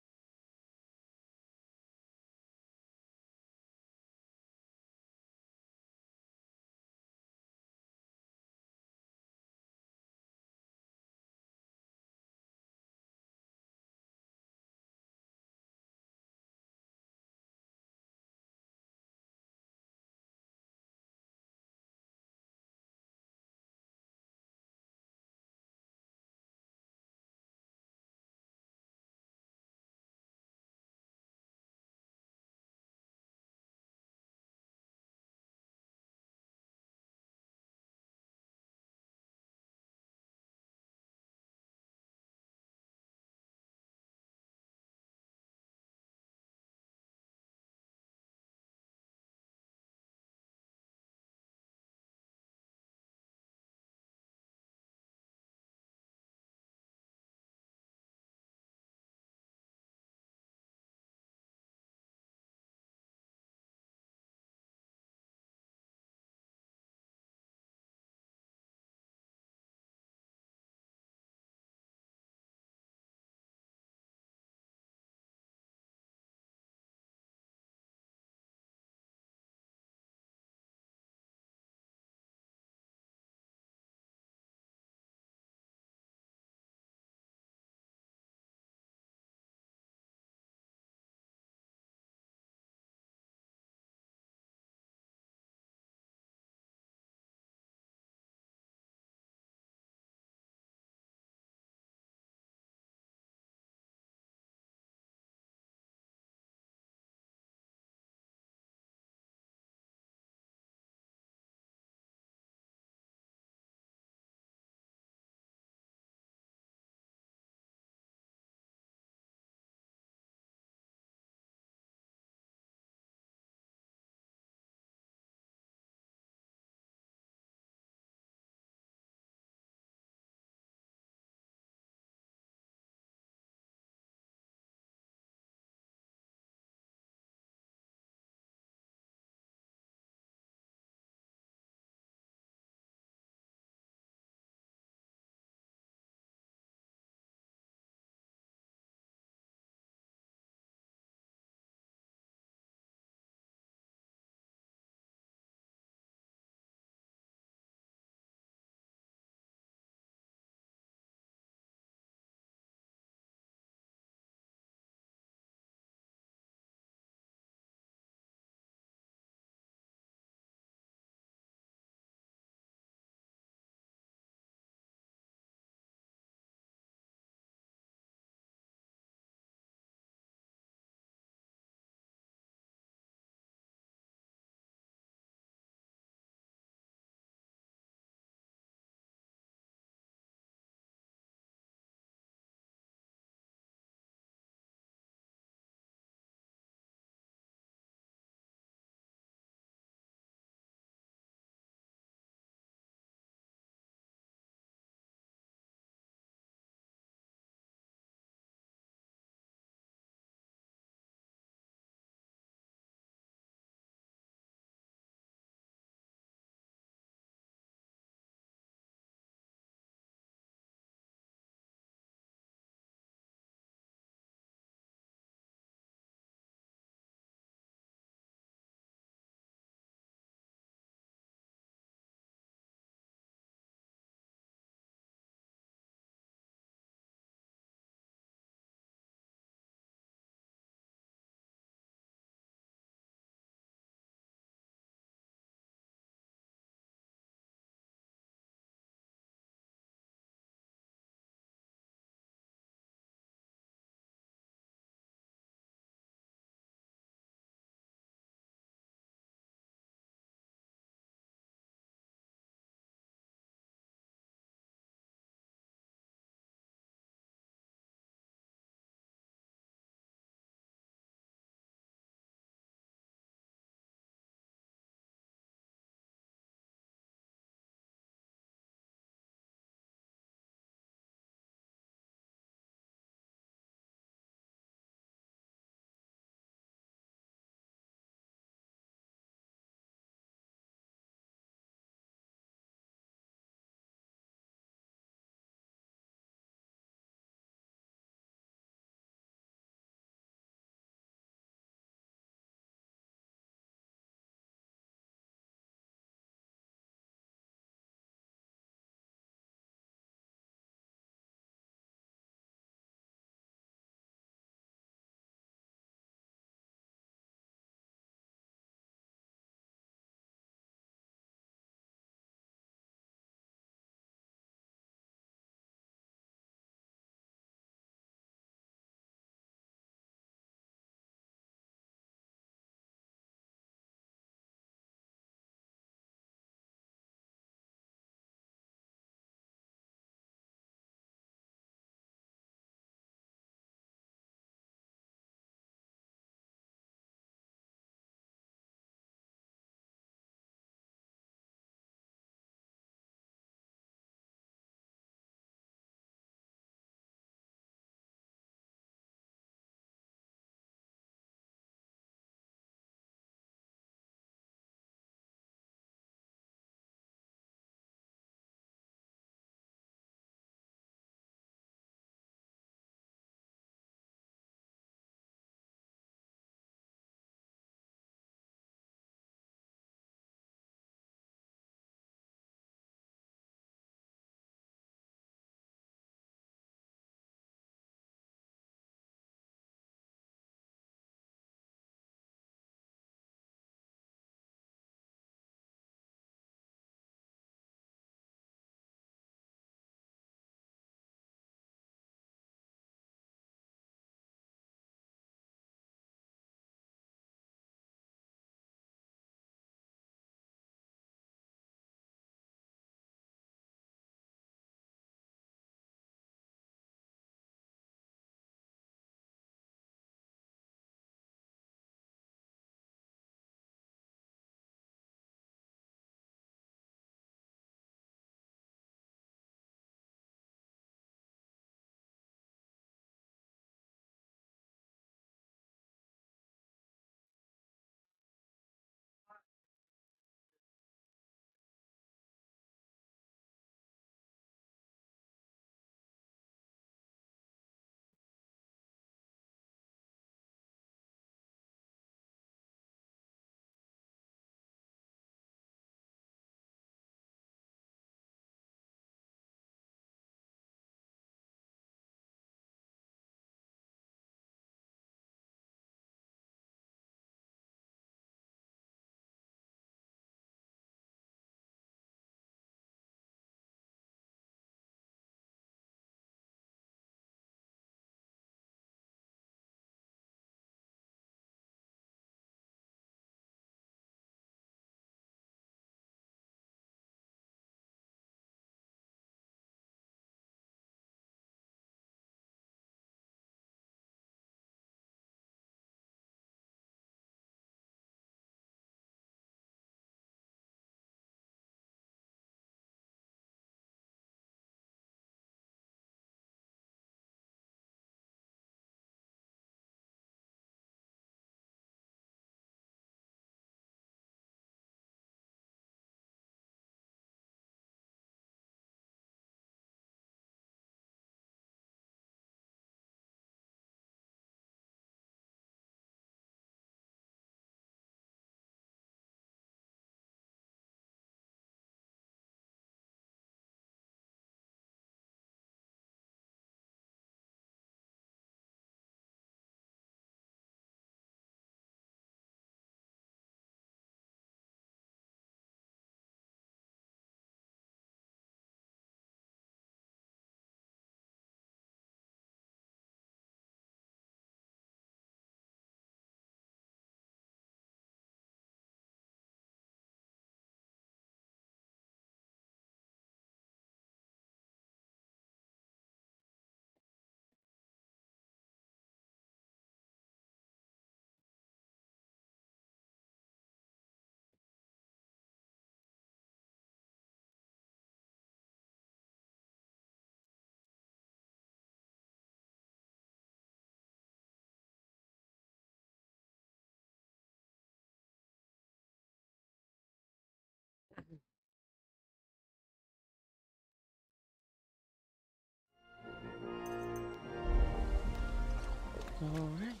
Alright.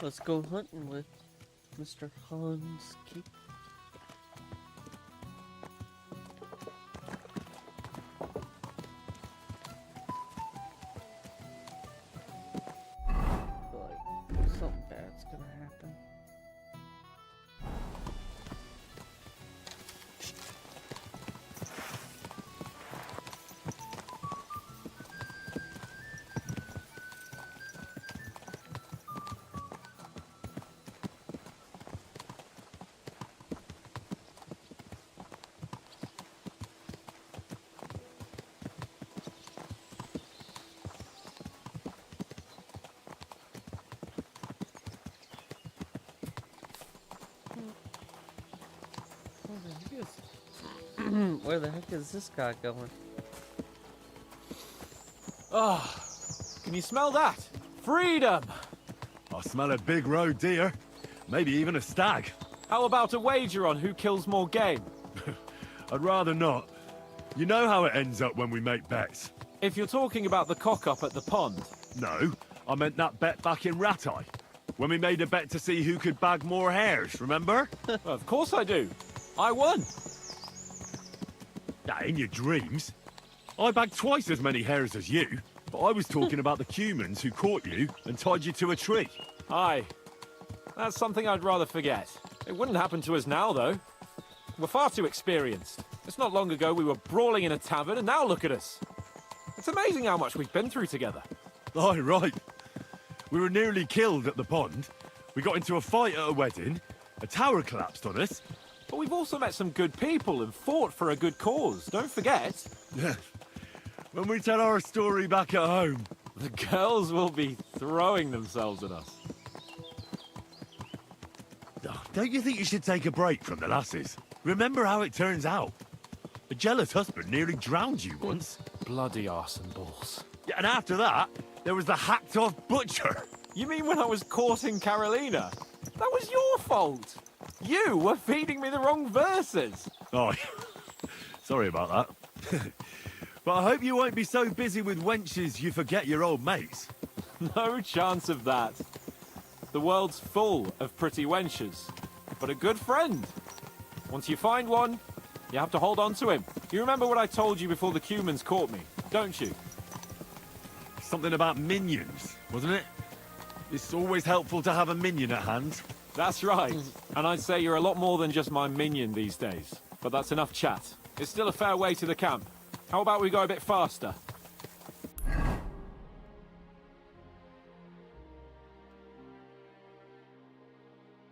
Let's go hunting with Mr. Hansky. Like, something bad's gonna happen. Where the heck is this guy going? Ah, can you smell that? Freedom! I smell a big roe deer. Maybe even a stag. How about a wager on who kills more game? I'd rather not. You know how it ends up when we make bets. If you're talking about the cock-up at the pond. No, I meant that bet back in Ratai. When we made a bet to see who could bag more hares, remember? Of course I do. I won. In your dreams. I bagged twice as many hares as you, but I was talking about the humans who caught you and tied you to a tree. Aye. That's something I'd rather forget. It wouldn't happen to us now, though. We're far too experienced. It's not long ago we were brawling in a tavern, and now look at us. It's amazing how much we've been through together. Aye, right. We were nearly killed at the pond. We got into a fight at a wedding. A tower collapsed on us. But we've also met some good people and fought for a good cause. Don't forget. Yeah. When we tell our story back at home. The girls will be throwing themselves at us. Don't you think you should take a break from the lasses? Remember how it turns out. A jealous husband nearly drowned you once. Bloody arse and balls. Yeah, and after that, there was the hacked-off butcher. You mean when I was courting Carolina? That was your fault. You were feeding me the wrong verses. Oh, sorry about that. But I hope you won't be so busy with wenches you forget your old mates. No chance of that. The world's full of pretty wenches, but a good friend. Once you find one, you have to hold on to him. You remember what I told you before the Cumans caught me, don't you? Something about minions, wasn't it? It's always helpful to have a minion at hand. That's right. And I'd say you're a lot more than just my minion these days. But that's enough chat. It's still a fair way to the camp. How about we go a bit faster?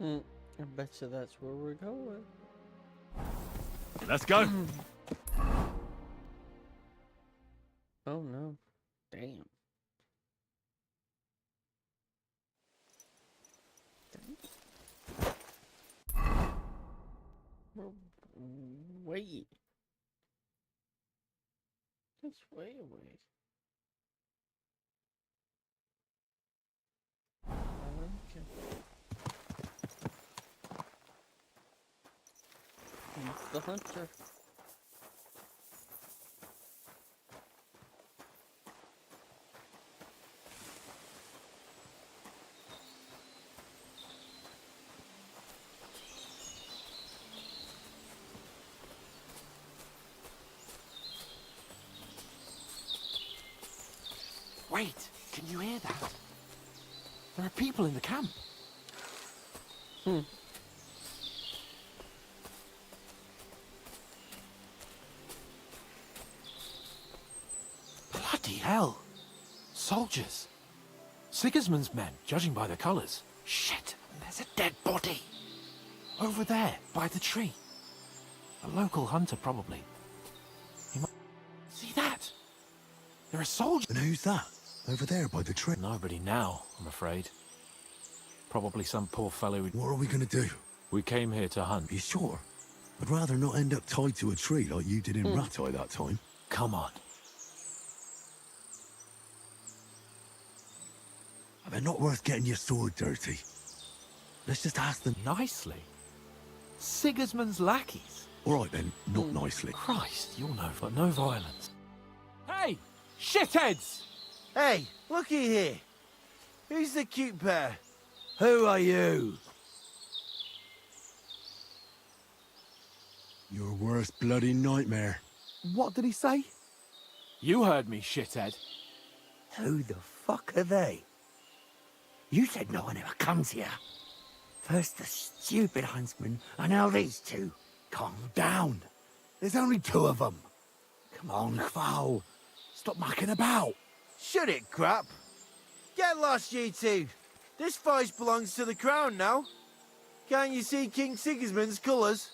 I bet you that's where we're going. Let's go. Oh no. Damn. Wait. That's way away. Okay. He's the hunter. Wait, can you hear that? There are people in the camp. Bloody hell. Soldiers. Sigismund's men, judging by the colours. Shit, there's a dead body. Over there, by the tree. A local hunter, probably. He might... See that? There are soldiers. And who's that? Over there by the tree? Nobody now, I'm afraid. Probably some poor fellow who... What are we gonna do? We came here to hunt. You sure? I'd rather not end up tied to a tree like you did in Ratai that time. Come on. They're not worth getting your sword dirty. Let's just ask them. Nicely? Sigismund's lackeys? All right then, not nicely. Christ, you'll know, but no violence. Hey! Shitheads! Hey, looky here. Who's the cute pair? Who are you? Your worst bloody nightmare. What did he say? You heard me, shithead. Who the fuck are they? You said no one ever comes here. First the stupid huntsman, and now these two. Calm down. There's only two of them. Come on, Kval. Stop mucking about. Shut it, crap. Get lost, you two. This forest belongs to the crown now. Can't you see King Sigismund's colours?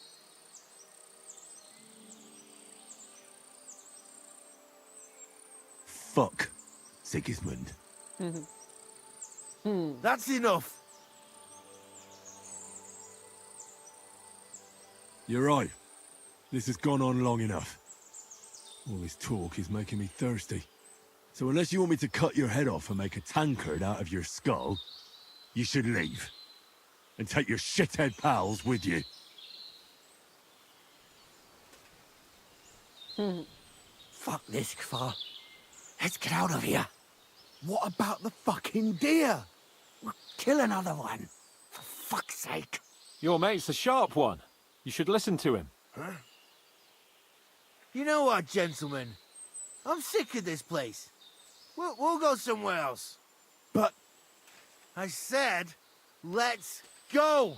Fuck Sigismund. That's enough. You're right. This has gone on long enough. All this talk is making me thirsty. So unless you want me to cut your head off and make a tankard out of your skull, you should leave. And take your shithead pals with you. Fuck this, Kvar. Let's get out of here. What about the fucking deer? We'll kill another one. For fuck's sake. Your mate's a sharp one. You should listen to him. Huh? You know what, gentlemen? I'm sick of this place. We'll go somewhere else. But... I said, let's go!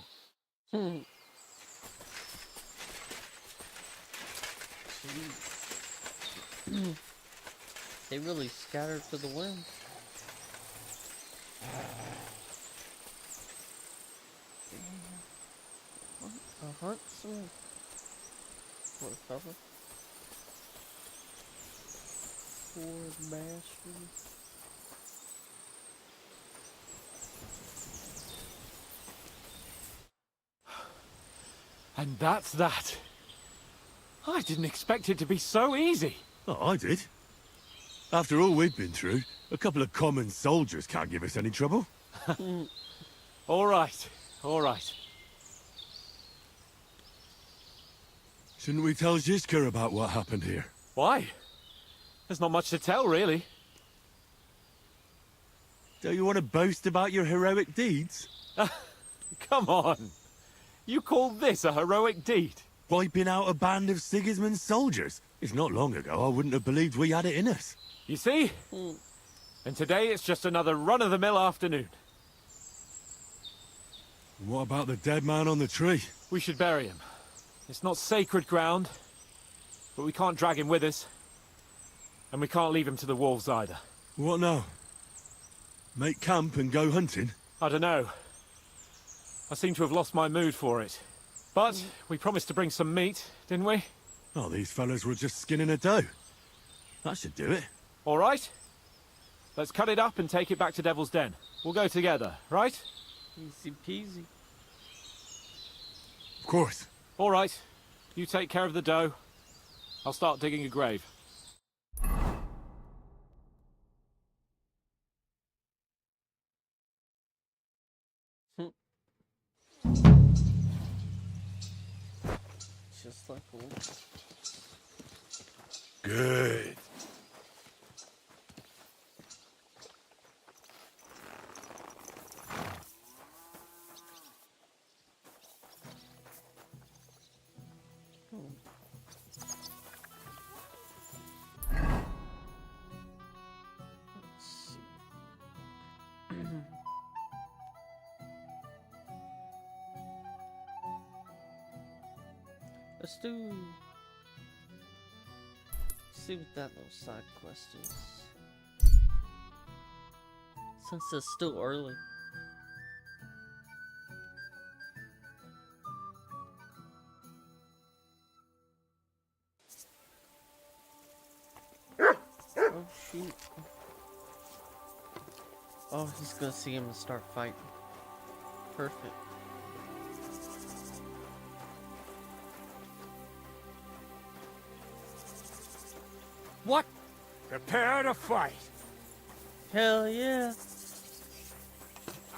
They really scattered to the wind. A huntsman for cover. Poor bastard. And that's that. I didn't expect it to be so easy. Oh, I did. After all we've been through, a couple of common soldiers can't give us any trouble. All right, all right. Shouldn't we tell Zizka about what happened here? Why? There's not much to tell, really. Don't you want to boast about your heroic deeds? Come on. You call this a heroic deed? Wiping out a band of Sigismund's soldiers. If not long ago, I wouldn't have believed we had it in us. You see? And today it's just another run-of-the-mill afternoon. What about the dead man on the tree? We should bury him. It's not sacred ground, but we can't drag him with us. And we can't leave him to the wolves either. What now? Make camp and go hunting? I don't know. I seem to have lost my mood for it. But we promised to bring some meat, didn't we? Oh, these fellas were just skinning a doe. That should do it. All right. Let's cut it up and take it back to Devil's Den. We'll go together, right? Easy peasy. Of course. All right. You take care of the doe. I'll start digging a grave. Just like old. Good. Let's see what that little side quest is. Since it's still early. Oh shoot. Oh, he's gonna see him and start fighting. Perfect. What? Prepare to fight. Hell yeah.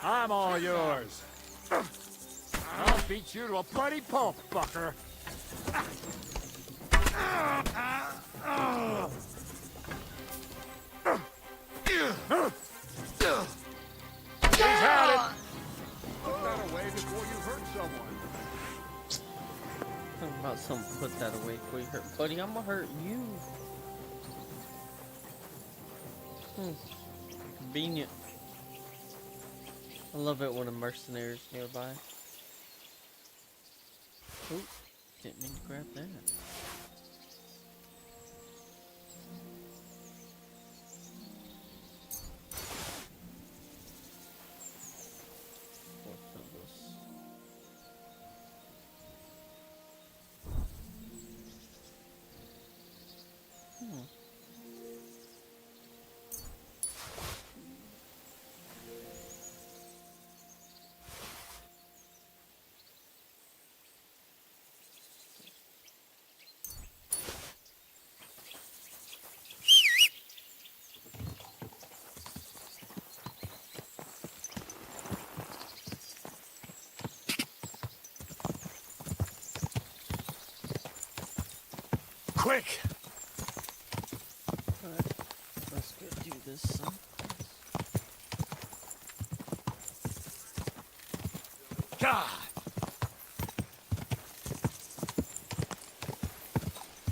I'm all yours. I'll beat you to a bloody pulp, fucker. Don't put that away before you hurt, buddy. I'm gonna hurt you. Convenient. I love it when a mercenary's nearby. Oh, didn't mean to grab that. Quick! Alright, let's go do this, son. God!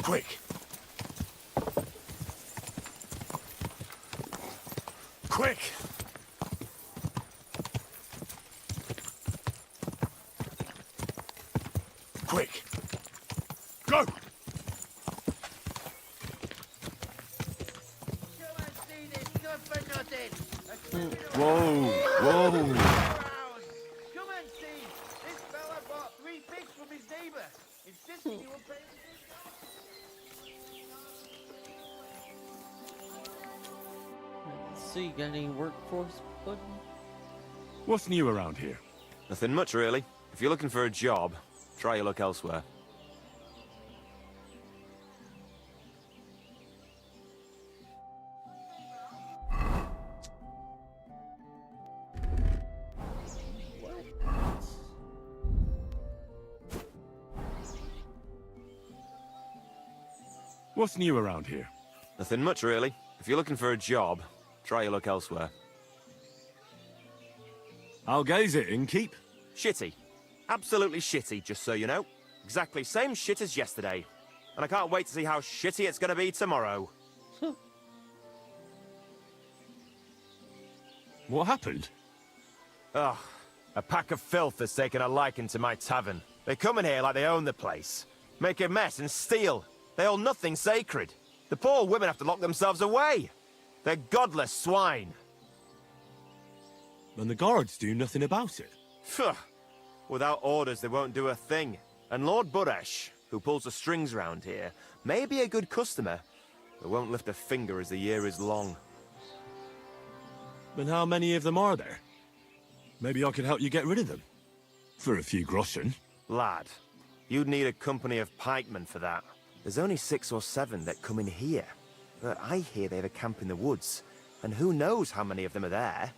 Quick! Quick! Quick! Go! Whoa, whoa. Come and see. This fella bought 3 pigs from his neighbor. Insisting you were paying So you got any workforce, buddy? What's new around here? Nothing much, really. If you're looking for a job, try your luck elsewhere. What's new around here? Nothing much, really. If you're looking for a job, try your luck elsewhere. How goes it, innkeep? Shitty. Absolutely shitty, just so you know. Exactly same shit as yesterday. And I can't wait to see how shitty it's gonna be tomorrow. What happened? Ugh. A pack of filth has taken a liking to my tavern. They come in here like they own the place. Make a mess and steal. They hold nothing sacred. The poor women have to lock themselves away. They're godless swine. And the guards do nothing about it? Phew. Without orders, they won't do a thing. And Lord Buresh, who pulls the strings round here, may be a good customer, but won't lift a finger as the year is long. Then how many of them are there? Maybe I could help you get rid of them. For a few groschen. Lad, you'd need a company of pikemen for that. There's only 6 or 7 that come in here. But I hear they have a camp in the woods, and who knows how many of them are there.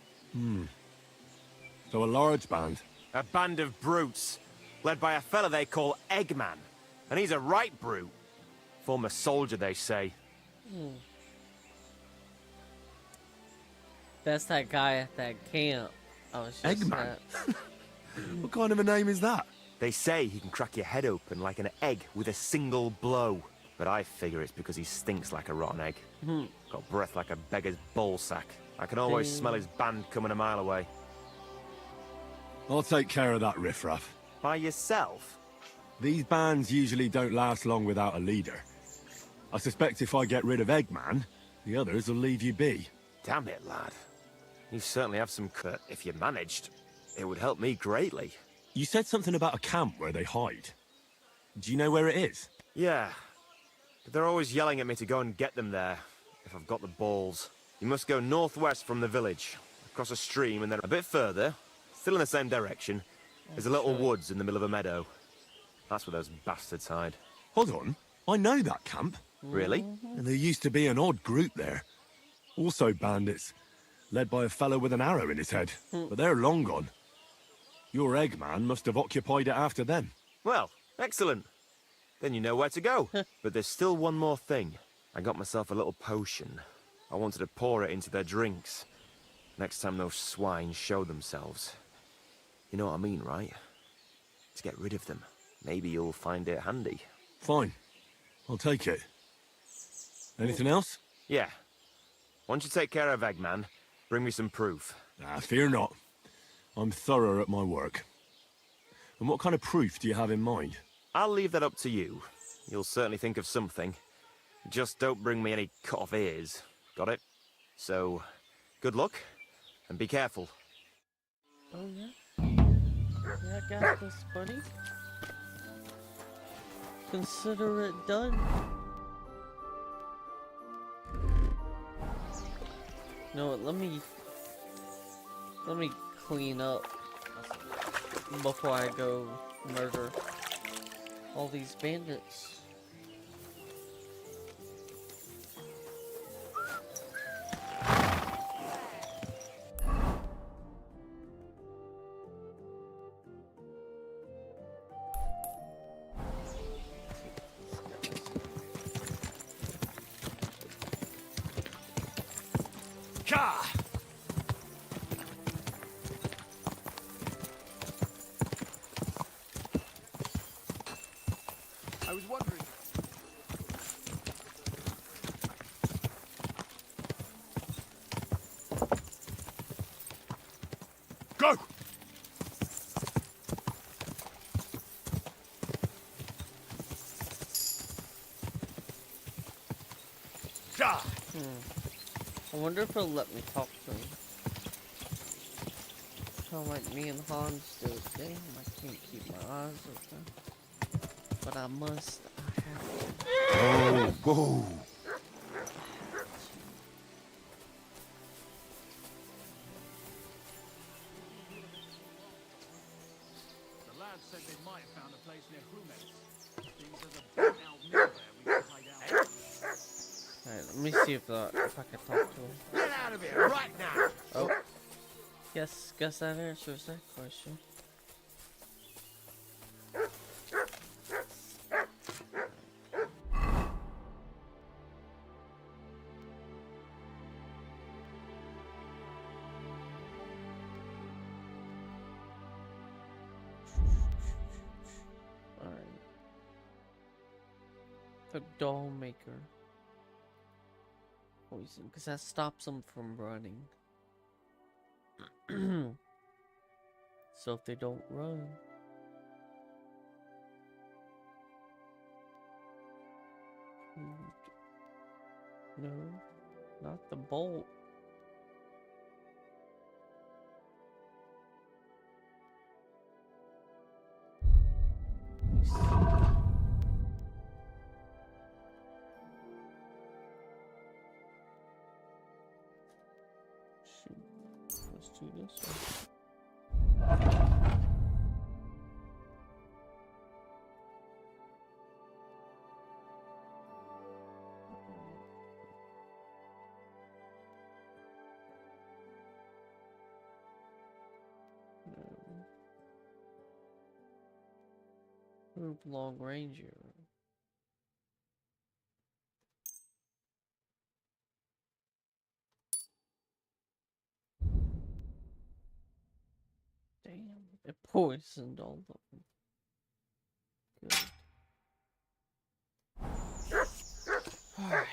So a large band? A band of brutes, led by a fella they call Eggman. And he's a right brute. Former soldier, they say. That's that guy at that camp. I was just Eggman? What kind of a name is that? They say he can crack your head open like an egg with a single blow. But I figure it's because he stinks like a rotten egg. Got breath like a beggar's ballsack. I can always smell his band coming a mile away. I'll take care of that riffraff. By yourself? These bands usually don't last long without a leader. I suspect if I get rid of Eggman, the others will leave you be. Damn it, lad. You certainly have some cut. If you managed, it would help me greatly. You said something about a camp where they hide. Do you know where it is? Yeah. But they're always yelling at me to go and get them there, if I've got the balls. You must go northwest from the village, across a stream, and then a bit further, still in the same direction, there's a little woods in the middle of a meadow. That's where those bastards hide. Hold on. I know that camp. Really? And there used to be an odd group there. Also bandits, led by a fellow with an arrow in his head. But they're long gone. Your Eggman must have occupied it after them. Well, excellent. Then you know where to go. But there's still one more thing. I got myself a little potion. I wanted to pour it into their drinks. Next time those swine show themselves. You know what I mean, right? To get rid of them. Maybe you'll find it handy. Fine. I'll take it. Anything else? Yeah. Once you take care of Eggman, bring me some proof. Ah, fear not. I'm thorough at my work. And what kind of proof do you have in mind? I'll leave that up to you. You'll certainly think of something. Just don't bring me any cut-off ears. Got it? So, good luck, and be careful. Oh yeah? Yeah, I got this, buddy. Consider it done. You know what, let me clean up before I go murder all these bandits. I was wondering. Go! I wonder if it'll let me talk to him. Kinda like me and Hans do. Damn, I can't keep my eyes open. But I must. I have to. Go! The lads said they might have found a place near Hrumet. Things are the big out mill there we can hide out. Alright, let me see if I can talk to him. Get out of here right now! Oh. Guess that answers that question. Alright. The doll maker. Poison, because that stops them from running. So if they don't run, no, not the bolt. Shoot, let's do this one. Move long range arrow. Damn, it poisoned all of them. Good. Alright.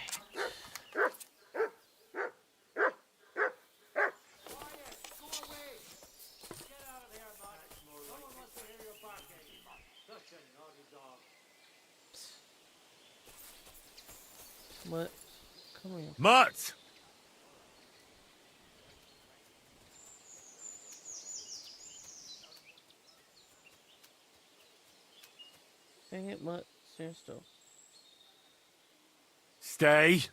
What? Come here. Mutt! Dang it, Mutt. Stand still. Stay!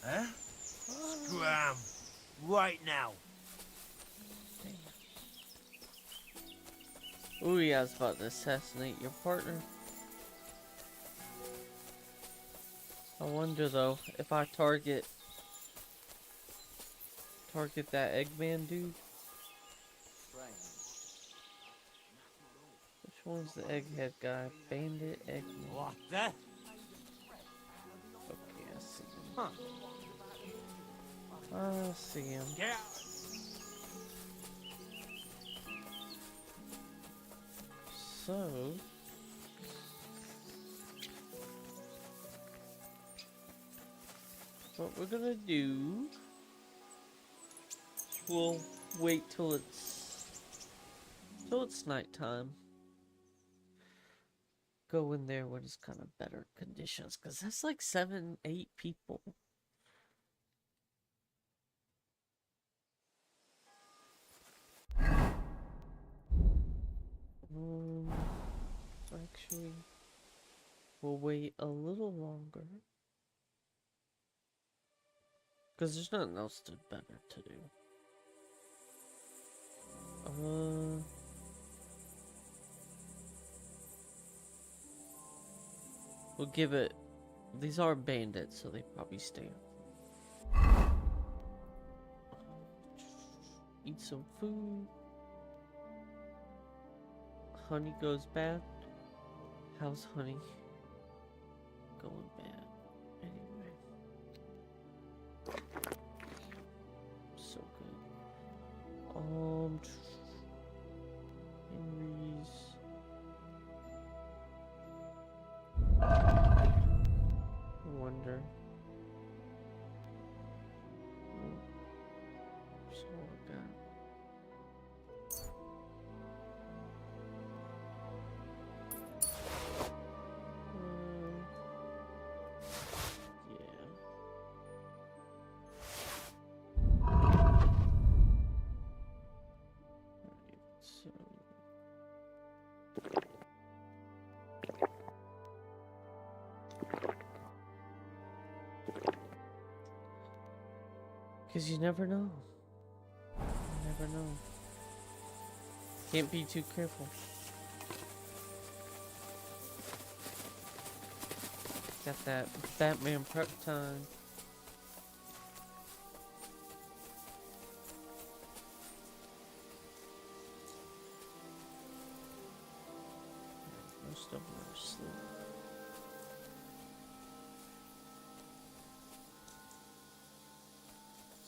Huh? Scram! Right now. Ooh, yeah, I was about to assassinate your partner. I wonder though, if I target that Eggman dude. Which one's the Egghead guy? Bandit Eggman. What the? I see him. Yeah. So, what we're gonna do, we'll wait till it's nighttime. Go in there when it's kind of better conditions, because that's like 7, 8 people. Actually, we'll wait a little longer. Because there's nothing else better to do. We'll give it... These are bandits, so they probably stay up. Eat some food. Honey goes bad. How's honey going bad? Anyway. So good. Henry's... I wonder. So what we got? Because you never know. You never know. Can't be too careful. Got that Batman prep time. Most of them are asleep.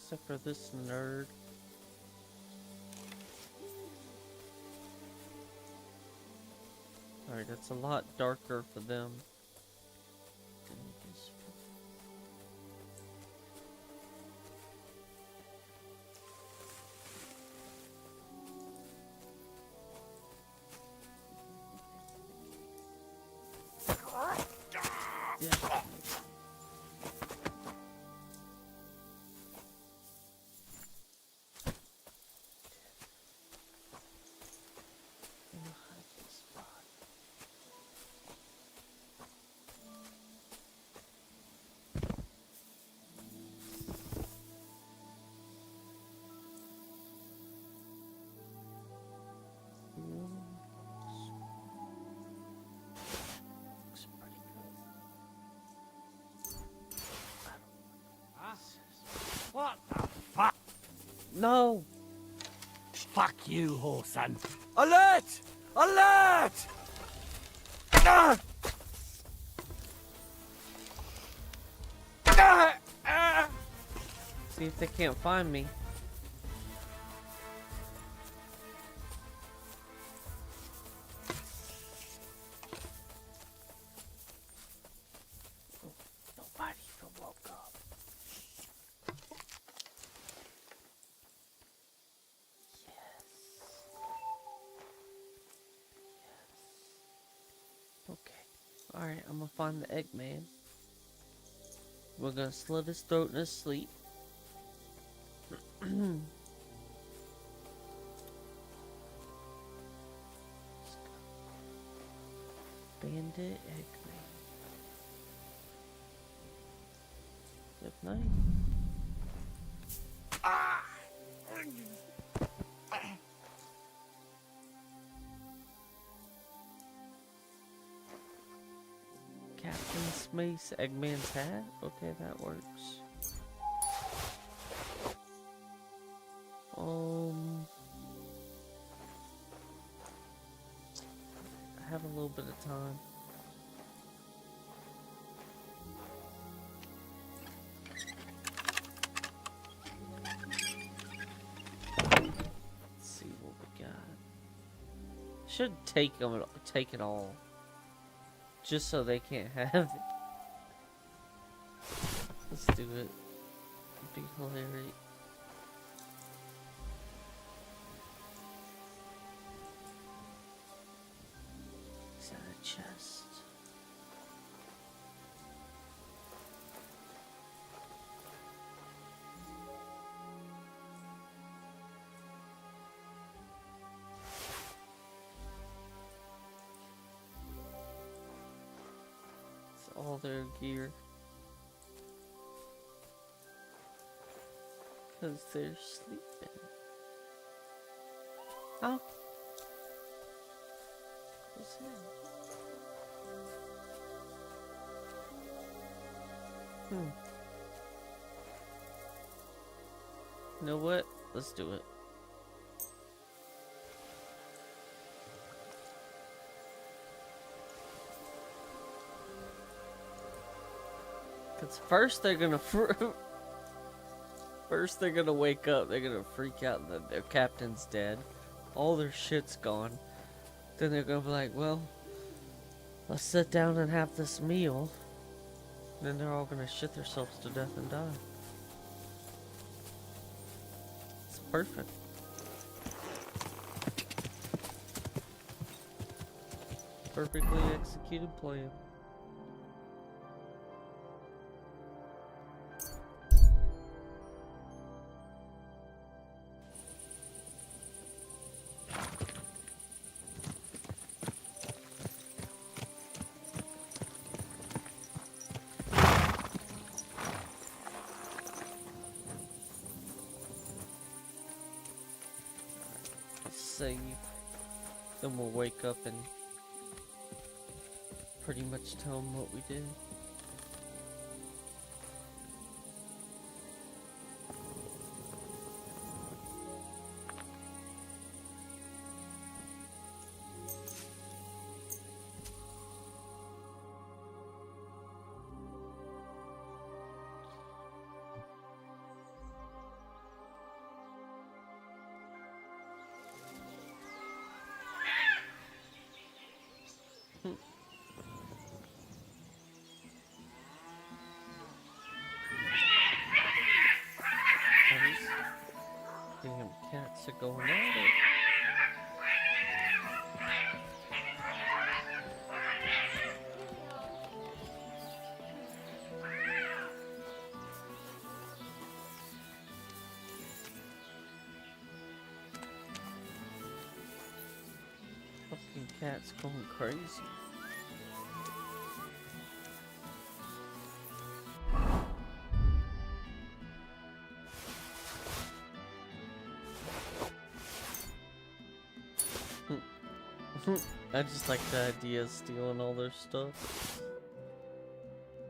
Except for this nerd. Alright, that's a lot darker for them. than it is for- Yeah. What the fuck? No! Fuck you, whoreson. Alert! Alert! Ah! See if they can't find me. Nobody even woke up. Okay. Alright, I'm gonna find the Eggman. We're gonna slit his throat in his sleep. Bandit Eggman. Good night. Captain Smace Eggman's hat? Okay, that works. I have a little bit of time. Should take it all, just so they can't have it. Let's do it. It'd be hilarious. Is that a chest? It's all their gear. Because they're sleeping. Oh. What's that? You know what? Let's do it. Because first they're gonna First they're gonna wake up, they're gonna freak out that their captain's dead. All their shit's gone. Then they're gonna be like, well, let's sit down and have this meal. Then they're all gonna shit themselves to death and die. It's perfect. Perfectly executed plan. Save. Then we'll wake up and pretty much tell them what we did. Damn cats are going at it. Fucking cats going crazy. I just like the idea of stealing all their stuff.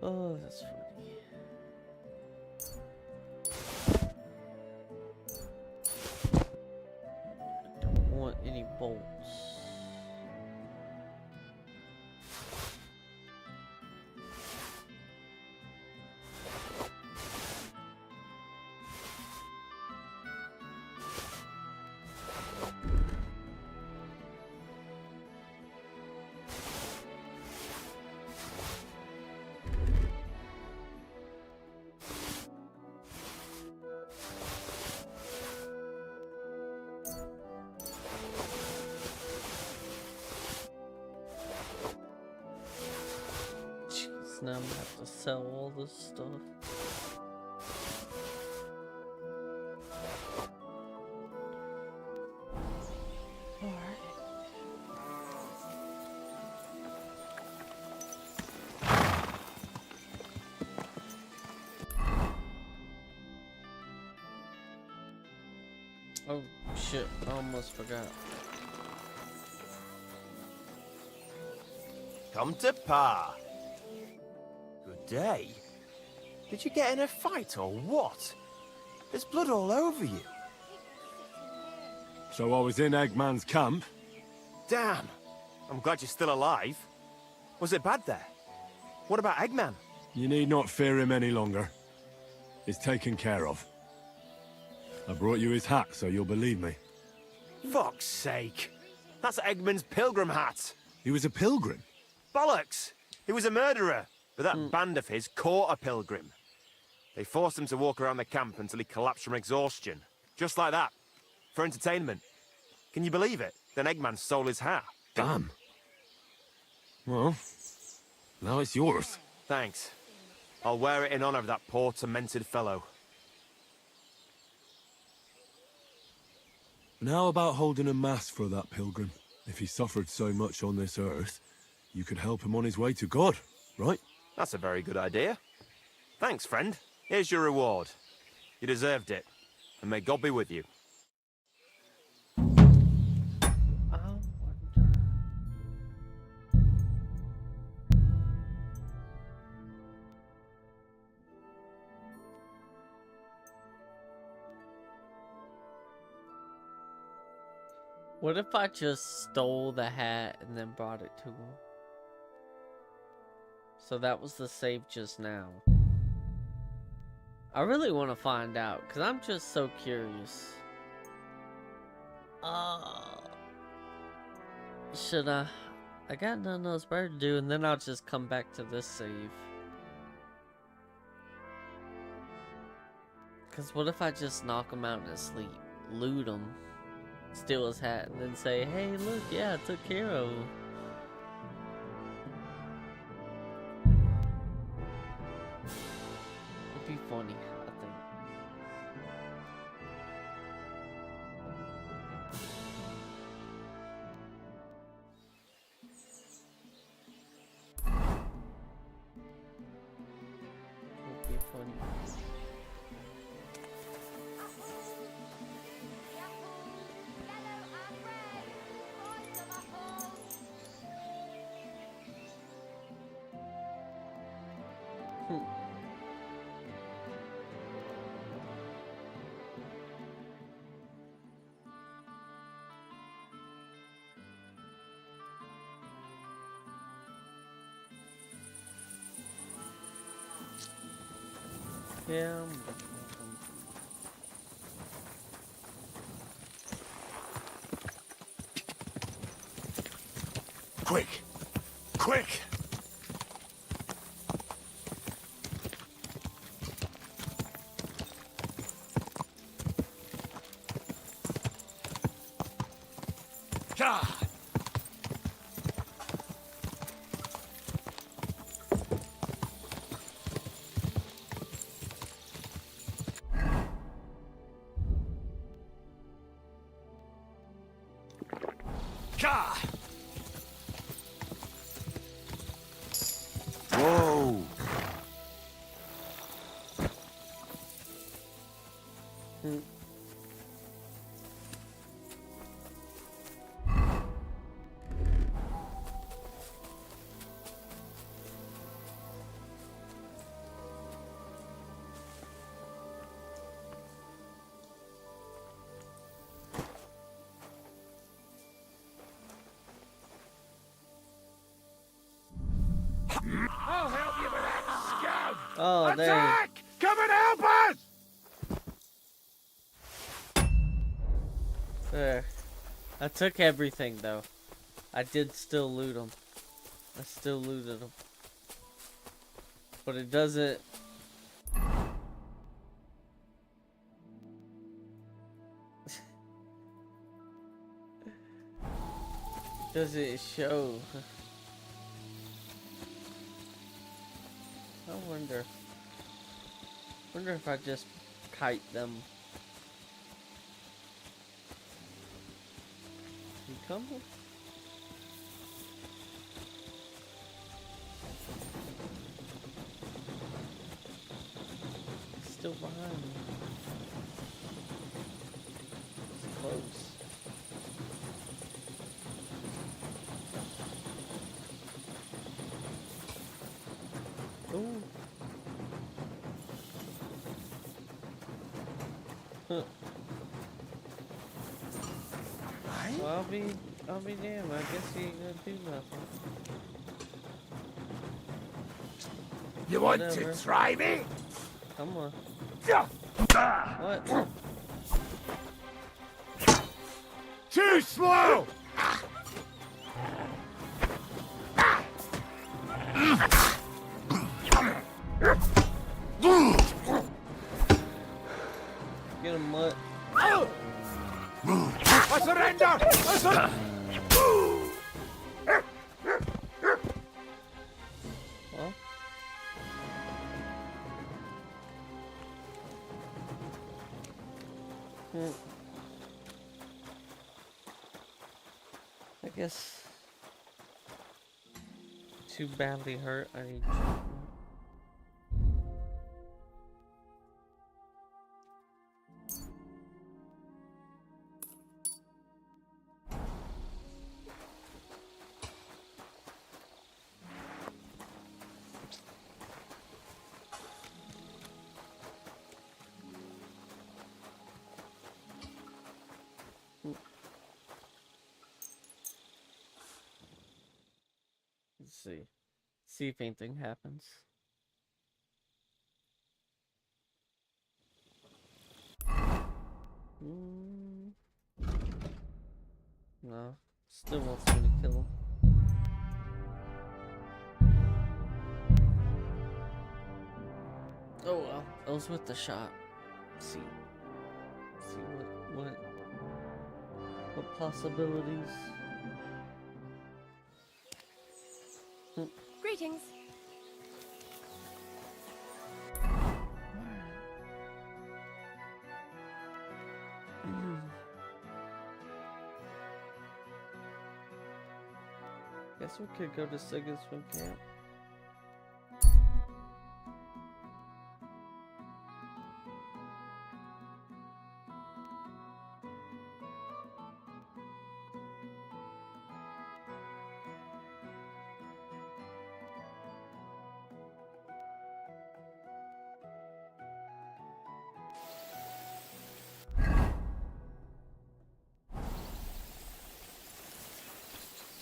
Oh, that's funny. Don't want any bolts. Now I'm gonna have to sell all this stuff. Alright. Oh shit, I almost forgot. Come to Pa. Good day. Did you get in a fight or what? There's blood all over you. So I was in Eggman's camp? Damn. I'm glad you're still alive. Was it bad there? What about Eggman? You need not fear him any longer. He's taken care of. I brought you his hat, so you'll believe me. Fuck's sake. That's Eggman's pilgrim hat. He was a pilgrim? Bollocks! He was a murderer, but that band of his caught a pilgrim. They forced him to walk around the camp until he collapsed from exhaustion. Just like that. For entertainment. Can you believe it? Then Eggman stole his hat. Damn. Well, now it's yours. Thanks. I'll wear it in honor of that poor, tormented fellow. And how about holding a mass for that pilgrim? If he suffered so much on this earth, you could help him on his way to God, right? That's a very good idea. Thanks, friend. Here's your reward. You deserved it. And may God be with you. What if I just stole the hat and then brought it to him? So that was the save just now. I really want to find out, because I'm just so curious. Should I got nothing else better to do, and then I'll just come back to this save. Because what if I just knock him out in his sleep, loot him, steal his hat, and then say, hey, look, yeah, I took care of him. It'd be funny, I think. It'd be funny. Yeah. Quick! Quick! God! God! Whoa! I'll help you with that, scout! Oh, there. Attack! Come and help us! There. I took everything, though. I did still loot them. I still looted them. But it doesn't... doesn't show. I wonder if I just kite them. You coming? Still behind me. It's close. Ooh. Huh. Well, I'll be damned. I guess he ain't gonna do nothing. You want Whatever. to try me? Come on. What? Too slow! I surrender! I surrender! Well. I guess too badly hurt. I need treatment. Let's see. See if anything happens. No. Still wants me to kill him. Oh well. I was with the shot. Let's see. Let's see what possibilities. Greetings. Guess we could go to Sigismund camp.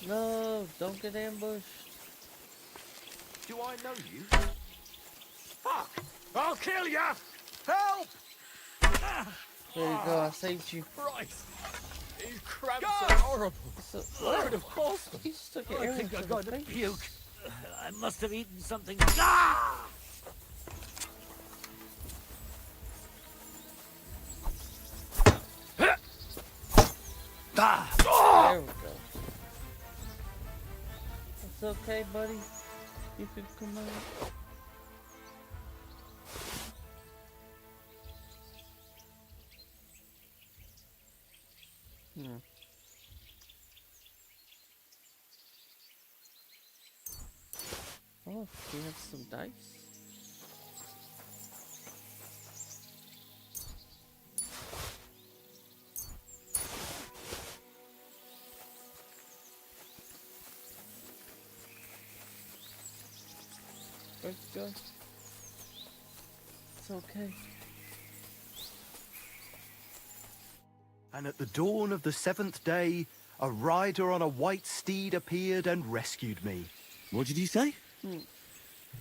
No, don't get ambushed. Do I know you? Fuck! I'll kill ya! Help! There you go, I saved you. Christ! These cramps God! are horrible. So, I would have caused them. he just took an I arrow think to I the got to face. puke. I must have eaten something. There we go. It's okay, buddy. You can come out. Oh, we have some dice. Where'd you go? It's okay. And at the dawn of the 7th day, a rider on a white steed appeared and rescued me. What did you say?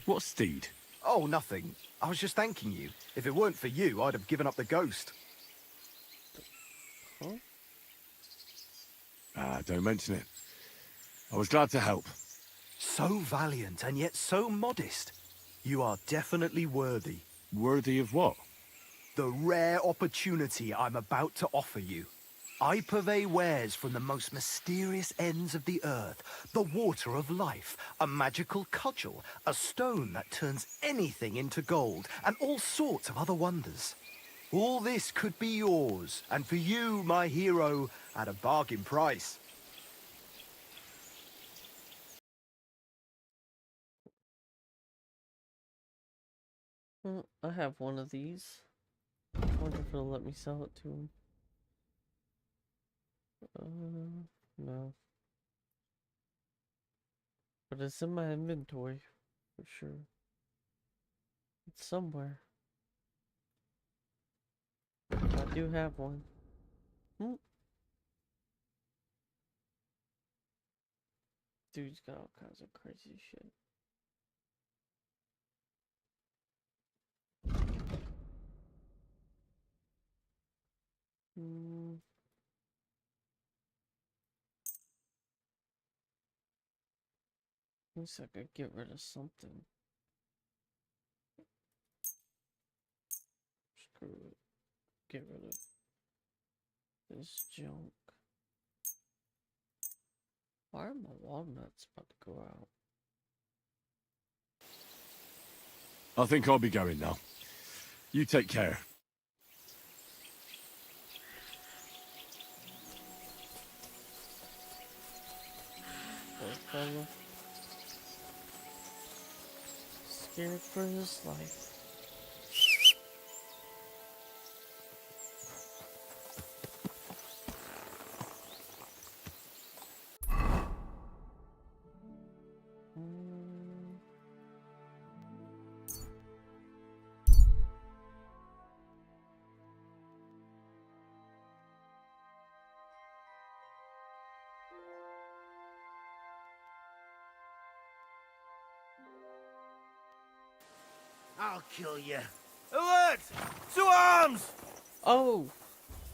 What steed? Oh, nothing. I was just thanking you. If it weren't for you, I'd have given up the ghost. Huh? Don't mention it. I was glad to help. So valiant and yet so modest. You are definitely worthy. Worthy of what? The rare opportunity I'm about to offer you. I purvey wares from the most mysterious ends of the earth. The water of life, a magical cudgel, a stone that turns anything into gold, and all sorts of other wonders. All this could be yours, and for you, my hero, at a bargain price. Well, I have one of these. I wonder if it'll let me sell it to him. No. But it's in my inventory, for sure. It's somewhere. I do have one. Dude's got all kinds of crazy shit. At least I could get rid of something. Screw it. Get rid of this junk. Why are my walnuts about to go out? I think I'll be going now. You take care. Poor fella. Scared for his life. I'll kill you. Alert! To arms! Oh!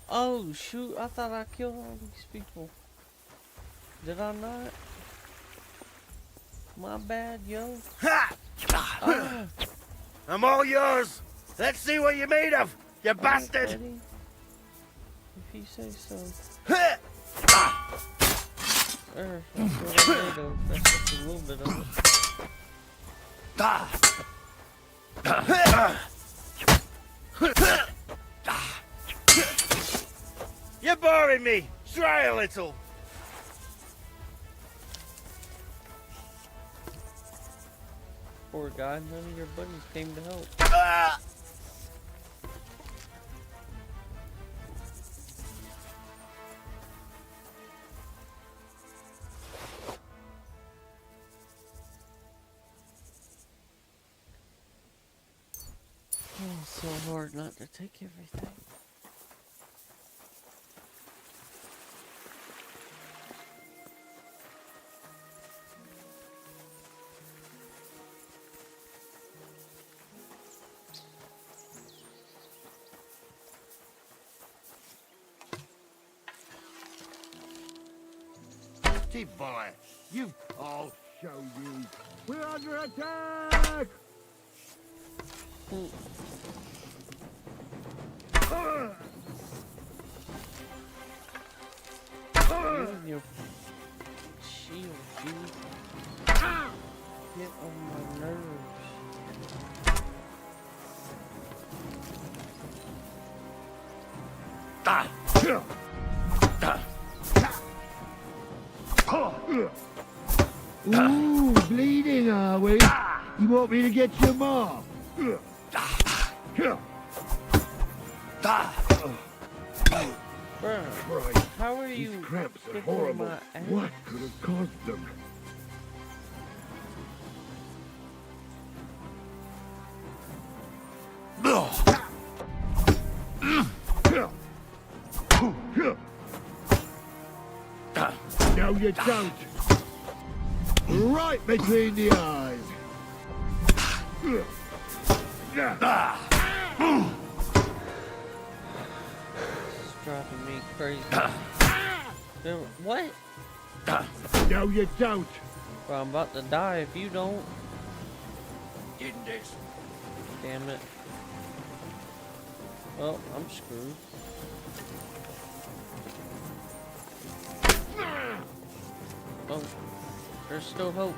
Oh, shoot. I thought I killed all these people. Did I not? My bad, yo. Ha! Ah. I'm all yours. Let's see what you're made of, you bastard! Buddy. If you say so. Ha! That's what I made of. That's just a little bit of it. You're boring me. Try a little. Poor guy, none of your buddies came to help. Oh, it's so hard not to take everything. Keep boy. I'll show you. We're under attack! You and your shield, dude. Get on my nerves. Ooh, bleeding, are we? You want me to get your mom? Bruh, how are you? These cramps are kicking horrible. my ass? What could have caused them? No, you don't. Right between the eyes. It's driving me crazy. What? No, you don't. Bro, I'm about to die if you don't. Didn't this? Damn it. Well, I'm screwed. Oh, there's still hope.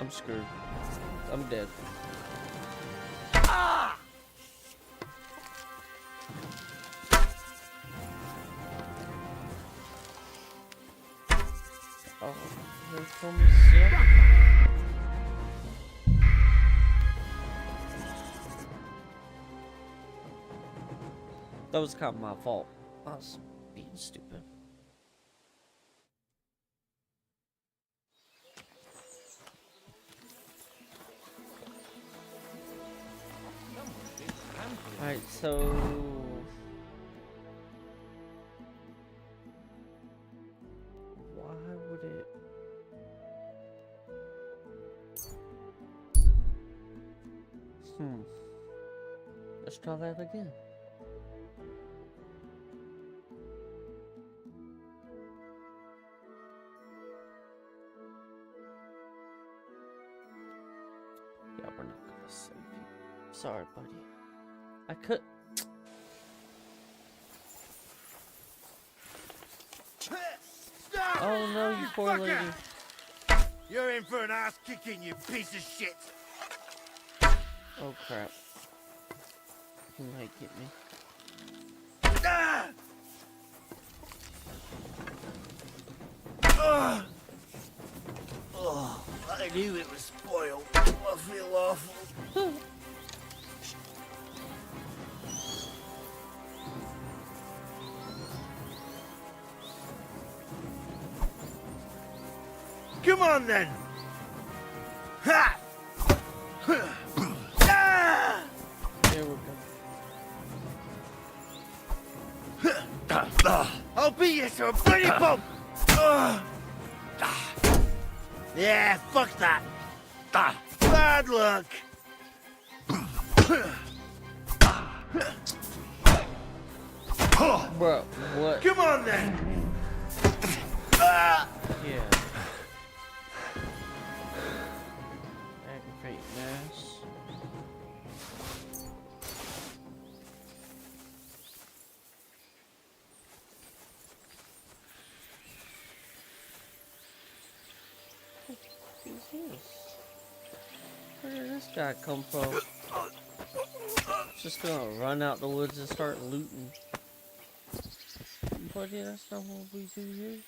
I'm screwed. I'm dead. Oh, here comes Zip. That was kind of my fault. I was being stupid. Alright, so... why would it... Let's try that again. sorry, buddy. I could. Oh no, you poor lady. You're in for an ass kicking, you piece of shit. Oh crap. He might get me. Ah! Oh, I knew it was spoiled. I feel awful. Come on then. Ha! Ah! There we go. I'll beat you to a bloody pulp! Yeah, fuck that! Bad luck! Bro, what? Come on then! Yeah. Aggravate mass. Who's this? Where did this guy come from? Just gonna run out the woods and start looting. Buddy, that's not what we do here.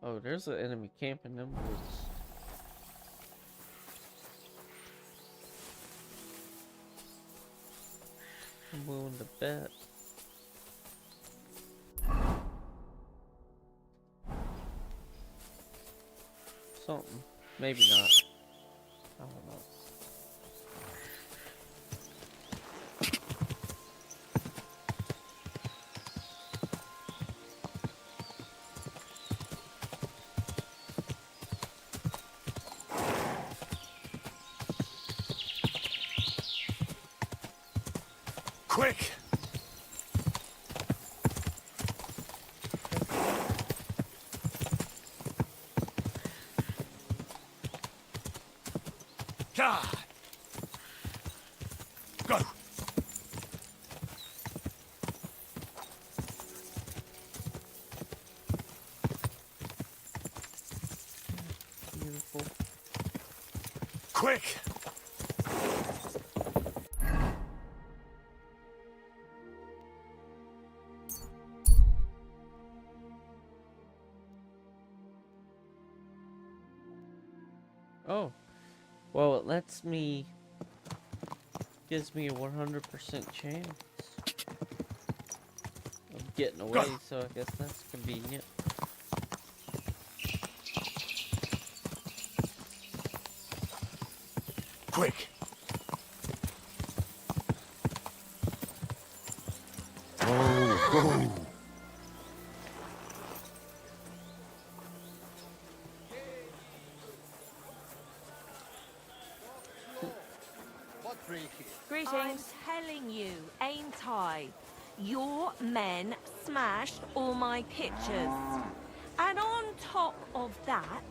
Oh, there's an enemy camp in them woods. I'm willing to bet. Something. Maybe not. I don't know. Quick! God! Go! Beautiful. Quick! Oh. Well, it lets me... Gives me a 100% chance of getting away, so I guess that's convenient. Quick! Oh, Greetings. I'm telling you, ain't I? Your men smashed all my pictures. And on top of that,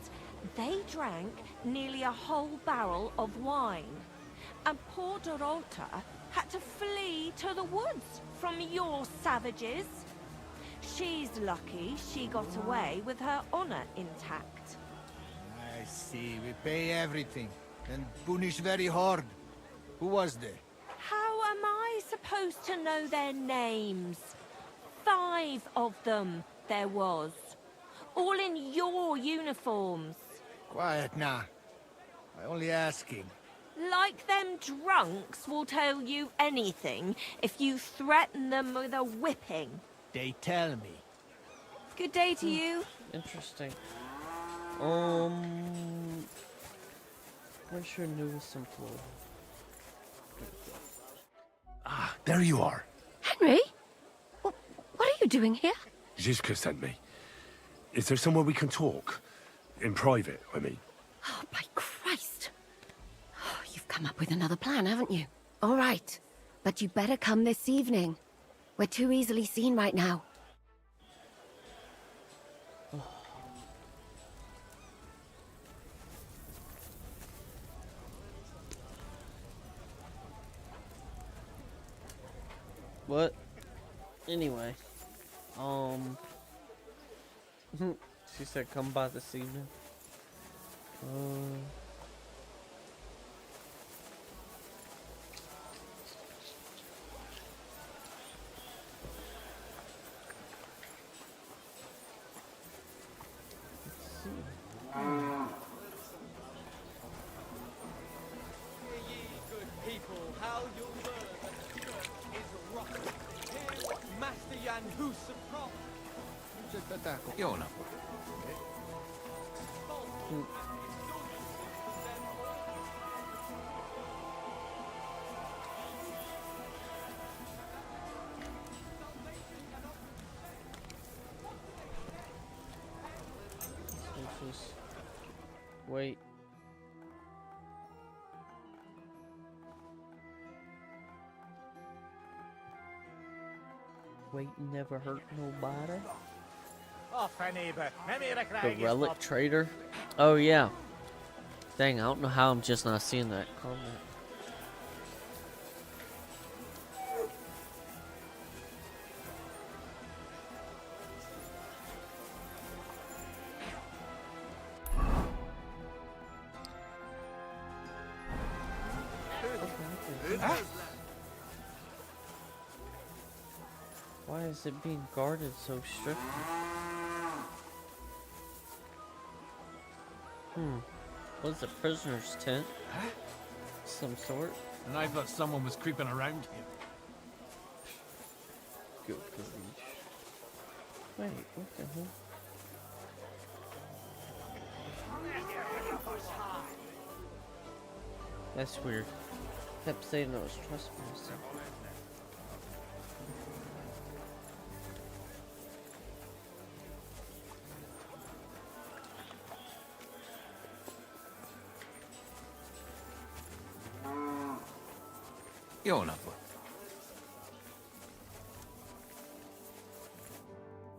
they drank nearly a whole barrel of wine. And poor Dorota had to flee to the woods from your savages. She's lucky she got away with her honor intact. I see. We pay everything and punish very hard. Who was there? How am I supposed to know their names? 5 of them there was. All in your uniforms. Quiet now. I only asking. Like them drunks will tell you anything if you threaten them with a whipping. They tell me. Good day to you. Interesting. Where's your newest employee? Ah, there you are. Henry? What are you doing here? Zizka sent me. Is there somewhere we can talk? In private, I mean. Oh, by Christ. Oh, you've come up with another plan, haven't you? All right. But you better come this evening. We're too easily seen right now. What? Anyway. She said come by this evening. Wait. Wait never hurt nobody. The relic trader? Oh yeah. Dang, I don't know how I'm just not seeing that comment. Why is it being guarded so strictly? What is a prisoner's tent? Some sort? And I thought someone was creeping around here. Good leash. Wait, what the hell? That's weird. Kept saying I was trespassing.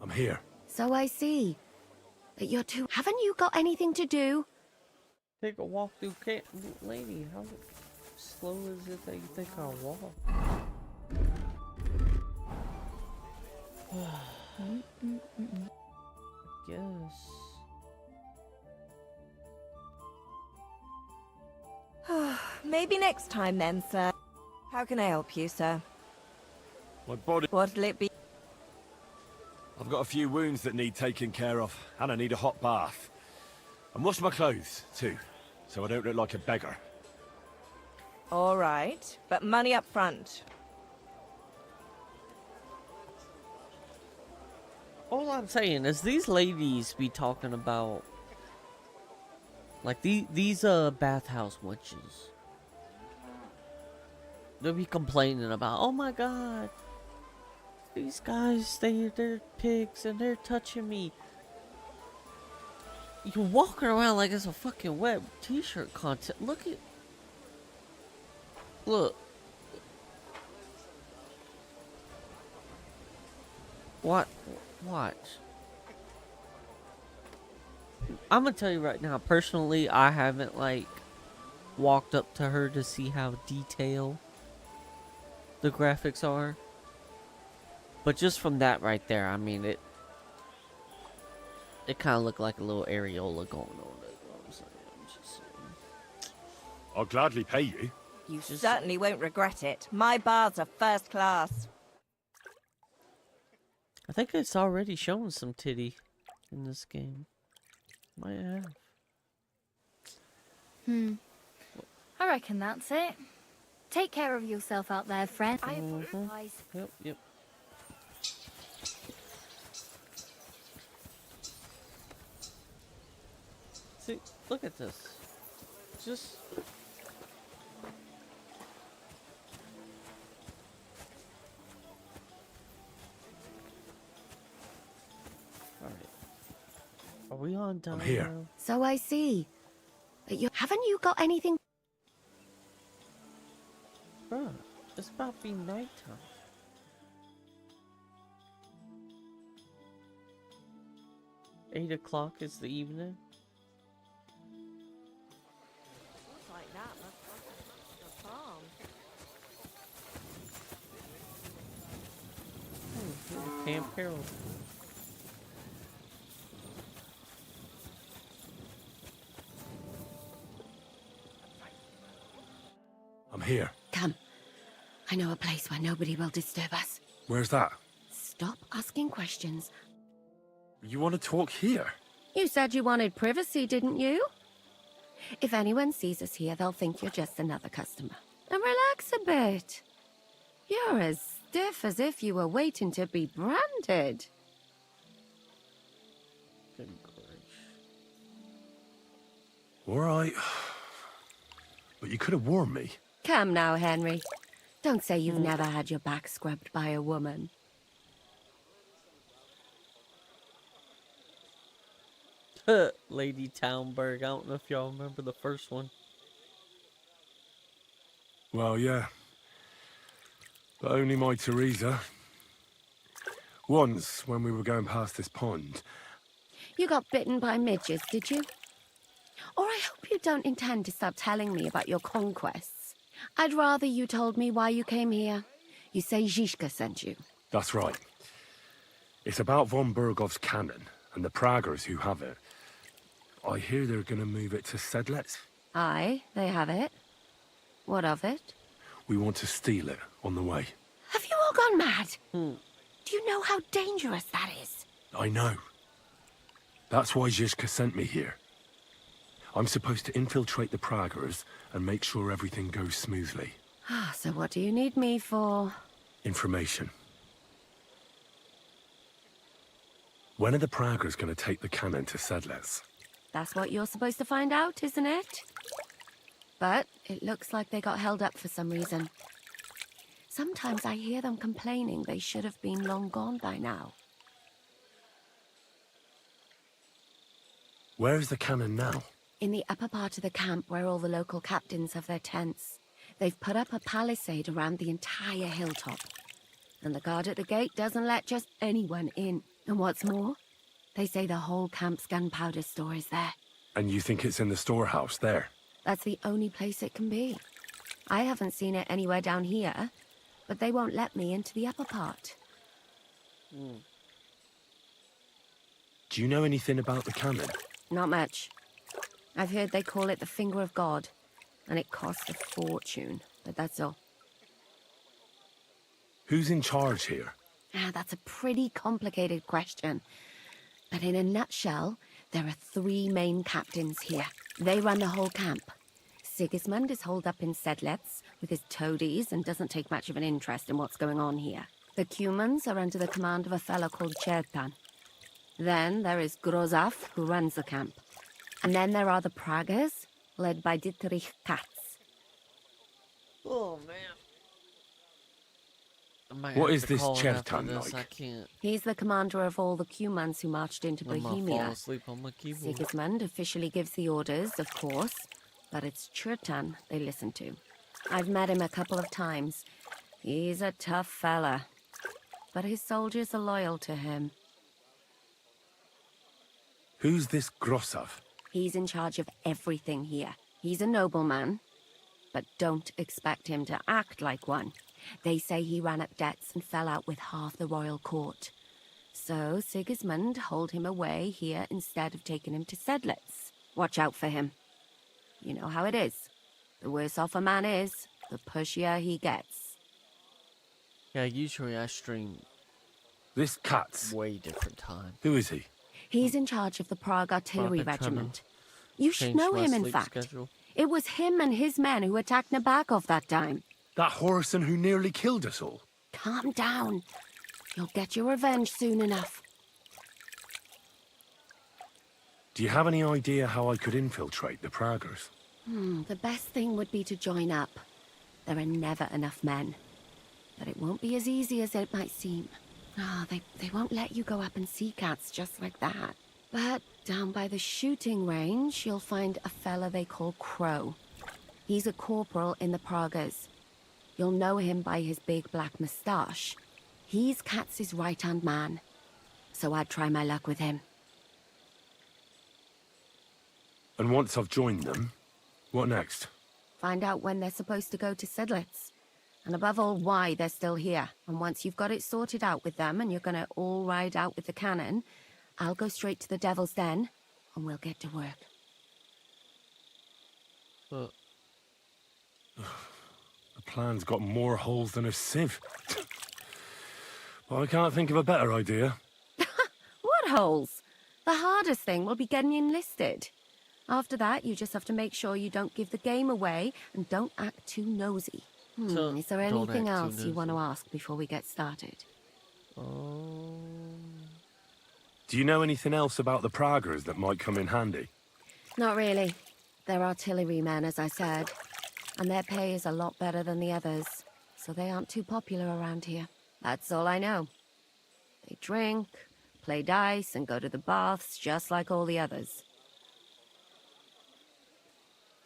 I'm here. So I see. But you're too... Haven't you got anything to do? Take a walk through camp. Lady, how slow is it that you think I'll walk? I guess. Maybe next time then, sir. How can I help you, sir? My body... What'll it be? I've got a few wounds that need taking care of, and I need a hot bath. And wash my clothes, too, so I don't look like a beggar. All right, but money up front. All I'm saying is these ladies be talking about... Like, these bathhouse wenches. They'll be complaining about, oh my god, these guys, they're pigs and they're touching me. You're walking around like it's a fucking wet t-shirt contest. Look. Watch. I'm gonna tell you right now, personally, I haven't, like, walked up to her to see how detailed the graphics are. But just from that right there, I mean, it kind of looked like a little areola going on. That's what I'm saying. I'm just saying. I'll gladly pay you. You certainly won't regret it. My bars are first class. I think it's already shown some titty in this game. Might have. I reckon that's it. Take care of yourself out there, friend. Yep. See, look at this. Just... Alright. Are we on time? I'm here. Now? So I see. But haven't you got anything... Bruh, it's about to be nighttime. Eight o'clock is the evening. Like that, that's like a farm. Camp Harold. I'm here. Come. I know a place where nobody will disturb us. Where's that? Stop asking questions. You want to talk here? You said you wanted privacy, didn't you? If anyone sees us here, they'll think you're just another customer. And relax a bit. You're as stiff as if you were waiting to be branded. Good grief. All right. But you could have warned me. Come now, Henry. Don't say you've never had your back scrubbed by a woman. Lady Townberg. I don't know if y'all remember the first one. Well, yeah. But only my Teresa. Once, when we were going past this pond... You got bitten by midges, did you? Or I hope you don't intend to stop telling me about your conquests. I'd rather you told me why you came here. You say Zizka sent you. That's right. It's about von Bergov's cannon, and the Praggers who have it. I hear they're gonna move it to Sedlets. Aye, they have it. What of it? We want to steal it on the way. Have you all gone mad? Do you know how dangerous that is? I know. That's why Zizka sent me here. I'm supposed to infiltrate the Praggers and make sure everything goes smoothly. So what do you need me for? Information. When are the Praggers going to take the cannon to Sedlets? That's what you're supposed to find out, isn't it? But it looks like they got held up for some reason. Sometimes I hear them complaining they should have been long gone by now. Where is the cannon now? In the upper part of the camp where all the local captains have their tents. They've put up a palisade around the entire hilltop. And the guard at the gate doesn't let just anyone in. And what's more, they say the whole camp's gunpowder store is there. And you think it's in the storehouse there? That's the only place it can be. I haven't seen it anywhere down here, but they won't let me into the upper part. Do you know anything about the cannon? Not much. I've heard they call it the Finger of God, and it costs a fortune, but that's all. Who's in charge here? That's a pretty complicated question. But in a nutshell, there are 3 main captains here. They run the whole camp. Sigismund is holed up in Sedlets with his toadies and doesn't take much of an interest in what's going on here. The Cumans are under the command of a fellow called Chertan. Then there is Grozaf, who runs the camp. And then there are the Praggers, led by Dietrich Katz. Oh, man. What is this Chertan like? like? I can't. He's the commander of all the Cumans who marched into I'm gonna fall Bohemia. asleep on my keyboard. Sigismund officially gives the orders, of course, but it's Chertan they listen to. I've met him a couple of times. He's a tough fella, but his soldiers are loyal to him. Who's this Grosov? He's in charge of everything here. He's a nobleman, but don't expect him to act like one. They say he ran up debts and fell out with half the royal court. So Sigismund holed him away here instead of taking him to Sedlets. Watch out for him. You know how it is. The worse off a man is, the pushier he gets. Yeah, usually I stream This Katz. way different time. Who is he? He's in charge of the Prague Artillery I've been trying to Regiment. You should change know my him, in sleep fact. schedule. It was him and his men who attacked Nabokov that time. That Horson who nearly killed us all. Calm down. You'll get your revenge soon enough. Do you have any idea how I could infiltrate the Praggers? The best thing would be to join up. There are never enough men. But it won't be as easy as it might seem. They won't let you go up and see cats just like that. But down by the shooting range, you'll find a fella they call Crow. He's a corporal in the Praggers. You'll know him by his big black moustache. He's Katz's right-hand man. So I'd try my luck with him. And once I've joined them, what next? Find out when they're supposed to go to Sedlets. And above all, why they're still here. And once you've got it sorted out with them and you're gonna all ride out with the cannon, I'll go straight to the Devil's Den and we'll get to work. The plan's got more holes than a sieve. Well, I can't think of a better idea. What holes? The hardest thing will be getting enlisted. After that, you just have to make sure you don't give the game away and don't act too nosy. Is there anything else you want to ask before we get started? Do you know anything else about the Praggers that might come in handy? Not really. They're artillerymen, as I said. And their pay is a lot better than the others. So they aren't too popular around here. That's all I know. They drink, play dice, and go to the baths just like all the others.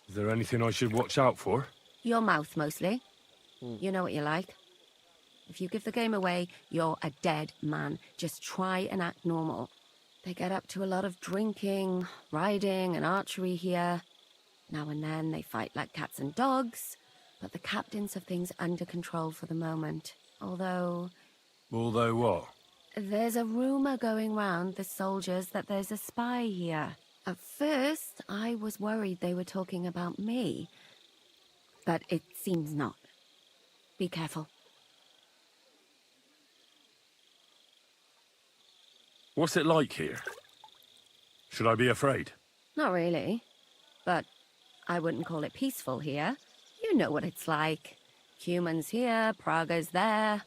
Is there anything I should watch out for? Your mouth, mostly. You know what you like. If you give the game away, you're a dead man. Just try and act normal. They get up to a lot of drinking, riding, and archery here. Now and then they fight like cats and dogs, but the captains have things under control for the moment. Although what? there's a rumor going round the soldiers that there's a spy here. At first, I was worried they were talking about me, but it seems not. Be careful. What's it like here? Should I be afraid? Not really, but I wouldn't call it peaceful here. You know what it's like. Humans here, Prague's there.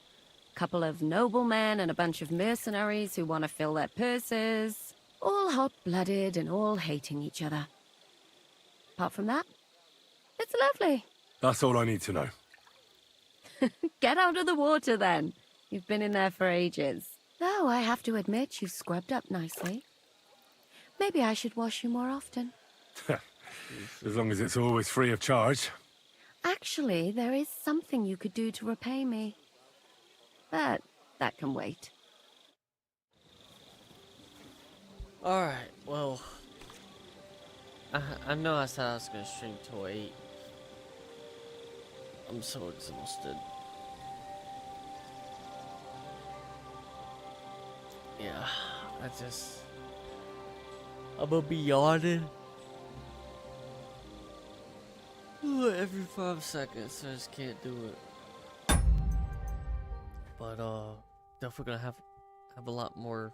Couple of noblemen and a bunch of mercenaries who want to fill their purses. All hot-blooded and all hating each other. Apart from that, it's lovely. That's all I need to know. Get out of the water then. You've been in there for ages. Though I have to admit you've scrubbed up nicely. Maybe I should wash you more often. As long as it's always free of charge. Actually, there is something you could do to repay me. But that can wait. Alright, well, I know I said I was gonna stream till 8. I'm so exhausted. Yeah, I'm gonna be yawning every 5 seconds, so I just can't do it. But definitely gonna have a lot more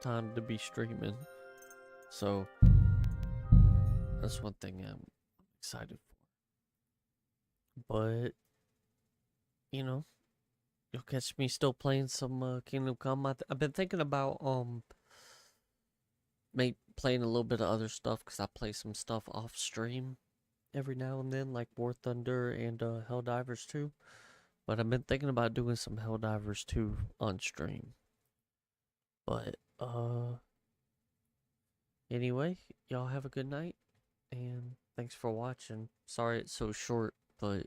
time to be streaming, so that's one thing I'm excited for. But you know, you'll catch me still playing some Kingdom Come. I've been thinking about maybe playing a little bit of other stuff, because I play some stuff off stream every now and then, like War Thunder and Helldivers 2. But I've been thinking about doing some Helldivers 2 on stream. But anyway, y'all have a good night, and thanks for watching. Sorry it's so short, but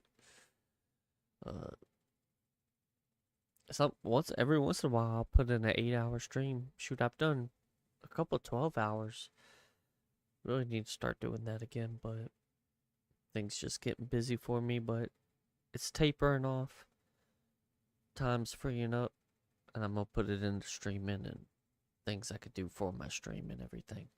every once in a while I'll put in an 8-hour stream. Shoot, I've done a couple 12 hours. Really need to start doing that again, but things just getting busy for me. But it's tapering off, time's freeing up, and I'm gonna put it into streaming and things I could do for my stream and everything.